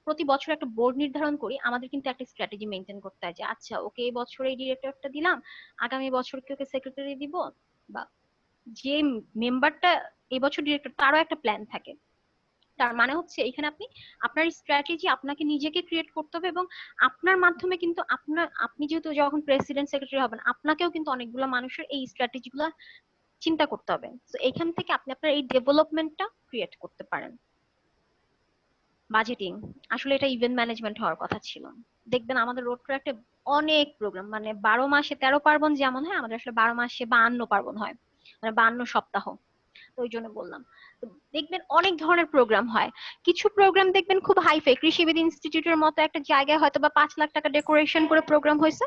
প্রতি বছর একটা বোর্ড নির্ধারণ করি, আমাদের কিন্তু একটা স্ট্র্যাটেজি মেনটেন করতে হয়, যে আচ্ছা ওকে এই বছর এই ডিরেক্টরটা দিলাম, আগামী বছর কি ওকে সেক্রেটারি দিব, বা যে মেম্বারটা এই বছর ডিরেক্টর, তারও একটা প্ল্যান থাকে। তার মানে হচ্ছে এখানে আপনার স্ট্র্যাটেজি আপনাকে নিজেকে ক্রিয়েট করতে হবে, এবং আপনার মাধ্যমে কিন্তু আপনি যেহেতু যখন প্রেসিডেন্ট সেক্রেটারি হবেন, আপনাকেও কিন্তু অনেকগুলো মানুষের এই স্ট্র্যাটেজি গুলা চিন্তা করতে হবে। তো এখান থেকে আপনি আপনার এই ডেভেলপমেন্টটা ক্রিয়েট করতে পারেন। বাজেটিং, আসলে এটা ইভেন্ট ম্যানেজমেন্ট হওয়ার কথা ছিল। দেখবেন আমাদের রোড ট্র্যাক্টে অনেক প্রোগ্রাম, মানে 12 মাসে 13 পার্বণ যেমন হয়, আমাদের আসলে 12 মাসে 52 পার্বণ হয়, মানে 52 সপ্তাহ। তো ওই জন্য বললাম। তো দেখবেন অনেক ধরনের প্রোগ্রাম হয়। কিছু প্রোগ্রাম দেখবেন খুব হাইফাই, কৃষিবিদ ইনস্টিটিউটের মতো একটা জায়গায় হয়তো বা 5 লাখ টাকা ডেকোরেশন করে প্রোগ্রাম হয়েছে।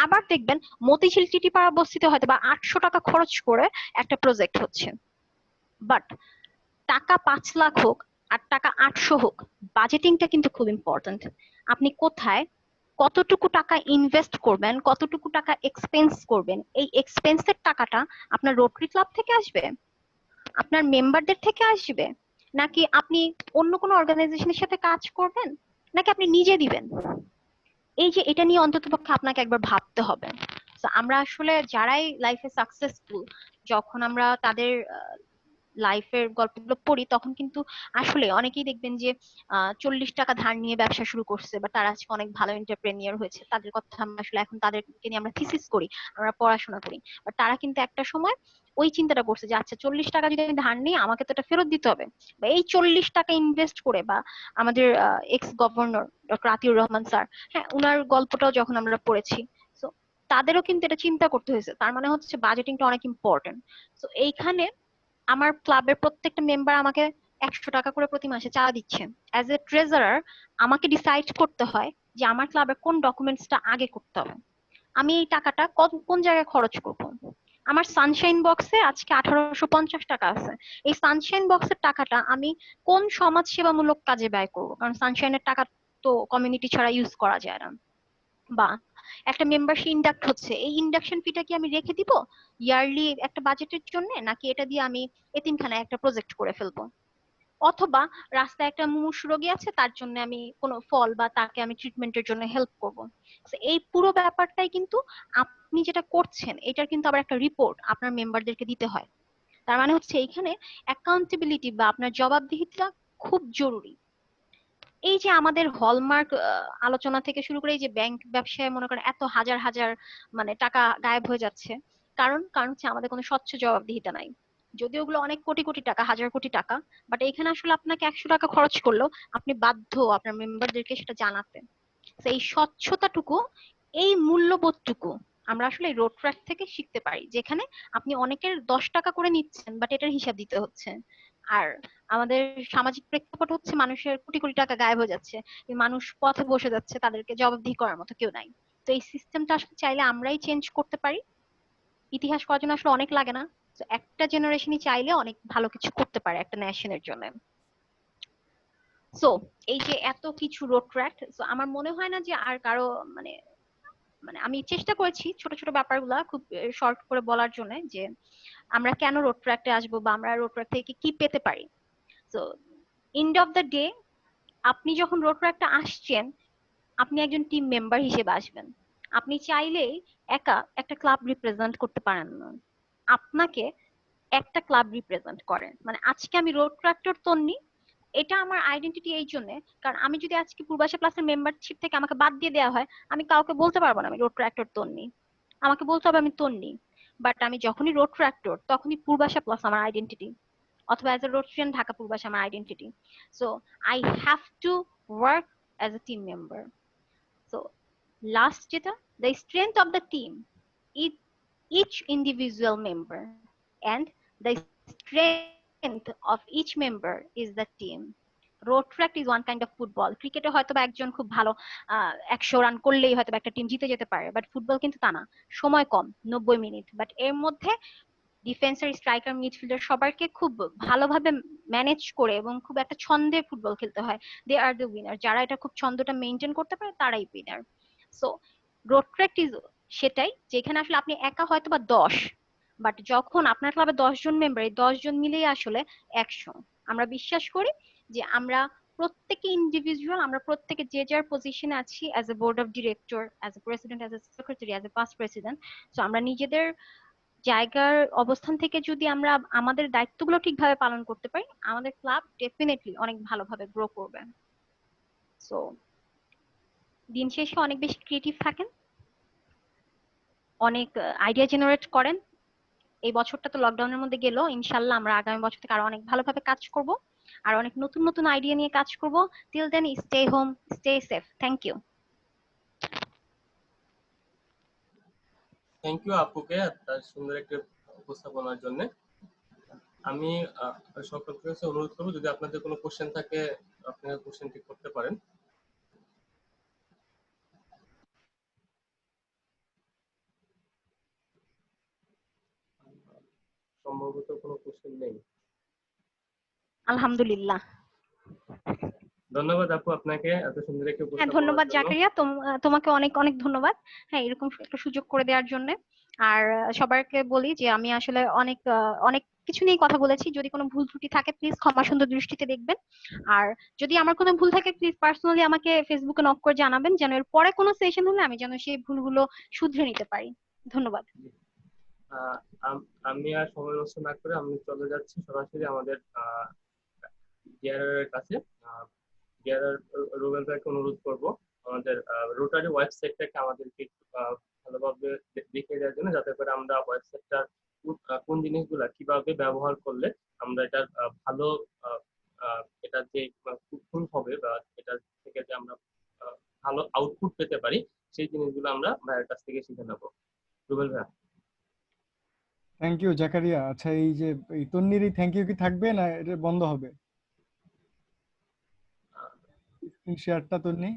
আবার দেখবেন মতিঝিল টিটি পাড়া বস্তিতে হয়তো বা 800 টাকা খরচ করে একটা প্রজেক্ট হচ্ছে। বাট টাকা 5 লাখ হোক আর টাকা 800 হোক, বাজেটিংটা কিন্তু খুব ইম্পর্ট্যান্ট। আপনি কোথায় কতটুকু টাকা ইনভেস্ট করবেন, কতটুকু টাকা এক্সপেন্স করবেন, এই এক্সপেন্সের টাকাটা আপনার রোটারি ক্লাব থেকে আসবে, আপনার মেম্বারদের থেকে আসবে, নাকি আপনি অন্য কোনো অর্গানাইজেশনের সাথে কাজ করবেন, নাকি আপনি নিজে দিবেন। এই যে এটা নিয়ে অন্ততপক্ষে আপনাকে একবার ভাবতে হবে। তো আমরা আসলে যারাই লাইফে সাকসেসফুল, যখন আমরা তাদের লাইফের গল্পগুলো পড়ি, তখন কিন্তু আসলে অনেকেই দেখবেন যে 40 টাকা ধার নিয়ে ব্যবসা শুরু করছে, বা তারা আজকে অনেক ভালো এন্টারপ্রেনিয়র হয়েছে। তাদের কথা আমরা আসলে এখন তাদেরকে নিয়ে আমরা থিসিস করি, আমরা পড়াশোনা করি, বাট তারা কিন্তু একটা সময় ওই চিন্তাটা করছে যে আচ্ছা 40 টাকা যদি আমি ধার নিই, আমাকে তো এটা ফেরত দিতে হবে, বা এই 40 টাকা ইনভেস্ট করে। বা আমাদের x governor doctor Atiur Rahman sir, হ্যাঁ, উনার গল্পটাও যখন আমরা পড়েছি, তো তাদেরও কিন্তু এটা চিন্তা করতে হয়েছে। তার মানে হচ্ছে বাজেটিংটা অনেক ইম্পর্টেন্ট। তো এইখানে আমার ক্লাবের প্রত্যেকটা মেম্বার আমাকে 100 টাকা করে প্রতি মাসে চাঁদা দিচ্ছে। অ্যাজ এ ট্রেজারার আমাকে ডিসাইড করতে হয় যে আমার ক্লাবের কোন ডকুমেন্টসটা আগে করতে হবে, আমি এই টাকাটা কোন জায়গায় খরচ করব। আমার সানশাইন বক্সে আজকে 1850 টাকা আছে, এই সানশাইন বক্সের টাকাটা আমি কোন সমাজ সেবামূলক কাজে ব্যয় করব, কারণ সানশাইনের টাকা তো কমিউনিটি ছাড়া ইউজ করা যায় না। বা একটা মেম্বারশিপ ইন্ডাক্ট হচ্ছে, এই ইন্ডাকশন ফিটা কি আমি রেখে দিব ইয়ারলি একটা বাজেটের জন্য, নাকি এটা দিয়ে আমি এতিমখানায় একটা প্রজেক্ট করে ফেলবো? অথবা রাস্তায় একটা মুমূর্ষু রোগী আছে, তার জন্য আমি কোনো ফল বা তাকে আমি ট্রিটমেন্টের জন্য হেল্প করব। So, এই পুরো ব্যাপারটাই কিন্তু আপনি যেটা করছেন এটার কিন্তু আবার একটা রিপোর্ট আপনার মেম্বারদেরকে দিতে হয়। তার মানে হচ্ছে এইখানে অ্যাকাউন্টেবিলিটি বা আপনার জবাবদিহিতা খুব জরুরি। এই যে আমাদের হলমার্ক আলোচনা থেকে শুরু করে এই যে ব্যাংক ব্যবসায় মনে করেন এত হাজার হাজার মানে টাকা গায়েব হয়ে যাচ্ছে, কারণ কারণ হচ্ছে আমাদের কোনো স্বচ্ছ জবাবদিহিতা নাই। যদিও ওগুলো অনেক কোটি কোটি টাকা, হাজার কোটি টাকা, বাট এখানে আসলে আপনাকে 100 টাকা খরচ করলেও আপনি বাধ্য আপনার মেম্বারদেরকে সেটা জানাতে। তো এই স্বচ্ছতাটুকু, এই মূল্যবোধটুকু আমরা আসলে রোড ট্র্যাক থেকে শিখতে পারি, যেখানে আপনি অনেকের 10 টাকা করে নিচ্ছেন বাট এটার হিসাব দিতে হচ্ছে। আর আমাদের সামাজিক প্রেক্ষাপট হচ্ছে মানুষের কোটি কোটি টাকা গায়েব হয়ে যাচ্ছে, এই মানুষ পথে বসে যাচ্ছে, তাদেরকে জবাবদিহি করার মতো কেউ নাই। তো এই সিস্টেমটা আসলে চাইলে আমরাই চেঞ্জ করতে পারি। ইতিহাস করার জন্য আসলে অনেক লাগে না। তো একটা জেনারেশনই চাইলে অনেক ভালো কিছু করতে পারে একটা নেশনের জন্য। সো এই যে এত কিছু রোড ট্র্যাক, সো আমার মনে হয় না যে আর কারো মানে মানে আমি চেষ্টা করেছি ছোট ছোট ব্যাপারগুলা খুব শর্ট করে বলার জন্য, যে আমরা কেন রোড ট্র্যাকটে আসবো বা আমরা রোড ট্র্যাক থেকে কি পেতে পারি। So end of the day, আপনি যখন রোড ট্র্যাকটা আসছেন, আপনি একজন টিম মেম্বার হিসেবে আসবেন। আপনি চাইলেই একা একটা ক্লাব রিপ্রেজেন্ট করতে পারেন না, আপনাকে একটা ক্লাব রিপ্রেজেন্ট করেন। মানে আজকে আমি রোড ট্রাক্টর তন্নি, এটা আমার আইডেন্টিটি এই জন্য, কারণ আমি যদি আজকে পূর্বাশা প্লাসের মেম্বারশিপ থেকে আমাকে বাদ দিয়ে দেওয়া হয়, আমি কাউকে বলতে পারবো না আমি রোড ট্রাক্টর তন্নি, আমাকে বলতে হবে আমি তন্নি। বাট আমি যখনই রোড ট্রাক্টর, তখনই পূর্বাশা প্লাস আমার আইডেন্টিটি, অথবা as a road student Dhaka Purbasha আমার identity. So I have to work as a team member. So last যেটা, the strength of the team is each individual member, and the strength of each member is the team. Road track is one kind of football. ক্রিকেটে হয়তো বা একজন খুব ভালো 100 রান করলেই হয়তো একটা টিম জিতে যেতে পারে, বাট ফুটবল কিন্তু তা না, সময় কম, 90 মিনিট, বাট এর মধ্যে ডিফেন্সার, স্ট্রাইকার, মিডফিল্ডার সবাইকে খুব ভালোভাবে ম্যানেজ করে এবং খুব একটা ছন্দে ফুটবল খেলতে হয়। দে আর দ্য উইনার, যারা এটা খুব ছন্দটা মেনটেন করতে পারে তারাই winner. So road track is সেটাই, যেখানে আসলে আপনি একা হয়তো বা 10, বাট যখন আপনার ক্লাবে 10 জন মেম্বার, এই 10 জন মিলেই আসলে 100। আমরা বিশ্বাস করি যে আমরা প্রত্যেকে ইন্ডিভিজুয়াল, আমরা প্রত্যেকে যে যার পজিশনে আছি, as a board of director, as a president, as a secretary, as a past president. তো আমরা নিজেদের জায়গার অবস্থান থেকে যদি আমরা আমাদের দায়িত্বগুলো ঠিকভাবে পালন করতে পারি, আমাদের ক্লাব ডেফিনেটলি অনেক ভালোভাবে গ্রো করবে। সো দিন শেষে অনেক বেশি ক্রিয়েটিভ থাকেন, অনেক আইডিয়া জেনারেট করেন। এই বছরটা তো লকডাউনের মধ্যে গেল, ইনশাল্লাহ আমরা আগামী বছর থেকে আরো অনেক ভালোভাবে কাজ করব, আর অনেক নতুন নতুন আইডিয়া নিয়ে কাজ করব। Till then, stay home, stay safe. Thank you. Thank you আপুকে তার সুন্দর একটা উপস্থাপনার জন্য। আমি সকলকে কাছে অনুরোধ করবো, যদি আপনাদের কোনো কোশ্চেন থাকে আপনারা কোশ্চেনটি করতে পারেন। সম্ভবত কোনো কোশ্চেন নেই। আলহামদুলিল্লাহ। ধন্যবাদ আপু আপনাকে এত সুন্দর একটা হ্যাঁ, উপস্থাপনার ধন্যবাদ জন্য। জাকারিয়া, তোমাকে অনেক অনেক ধন্যবাদ। হ্যাঁ, এরকম একটা সুযোগ করে দেওয়ার জন্য। আর সবাইকে বলি যে আমি আসলে অনেক অনেক কিছু নিয়ে কথা বলেছি, যদি কোনো ভুল ত্রুটি থাকে প্লিজ ক্ষমা সুন্দর দৃষ্টিতে দেখবেন। আর যদি আমার কোনো ভুল থাকে প্লিজ পার্সোনালি আমাকে ফেসবুকে নক করে জানাবেন, যেন এর পরে কোনো সেশন হলে আমি যেন সেই ভুলগুলো শুধরে নিতে পারি। ধন্যবাদ। আমি আর সময় নষ্ট না করে আমি চলে যাচ্ছি সরাসরি আমাদের ডিআরআর কাছে। ডিআরআর রুবেল ভাইকে অনুরোধ করব আমাদের রোটারি ওয়েবসাইটটাকে আমাদেরকে ভালোভাবে দেখিয়ে দেওয়ার জন্য, যাতে করে আমরা ওয়েবসাইটটার কোন জিনিসগুলা কিভাবে ব্যবহার করলে আমরা এটা ভালো এটা যে ফুল হবে বা এটা থেকে যে আমরা ভালো আউটপুট পেতে পারি, সেই জিনিসগুলো আমরা ভাইয়ের কাছ থেকে শিখে নেবো। রুবেল ভাই। Thank you Zakaria. আচ্ছা, এই যে এই তন্নির এই থ্যাংক ইউ কি থাকবে না এটা বন্ধ হবে? স্ক্রিন শেয়ারটা তন্নি।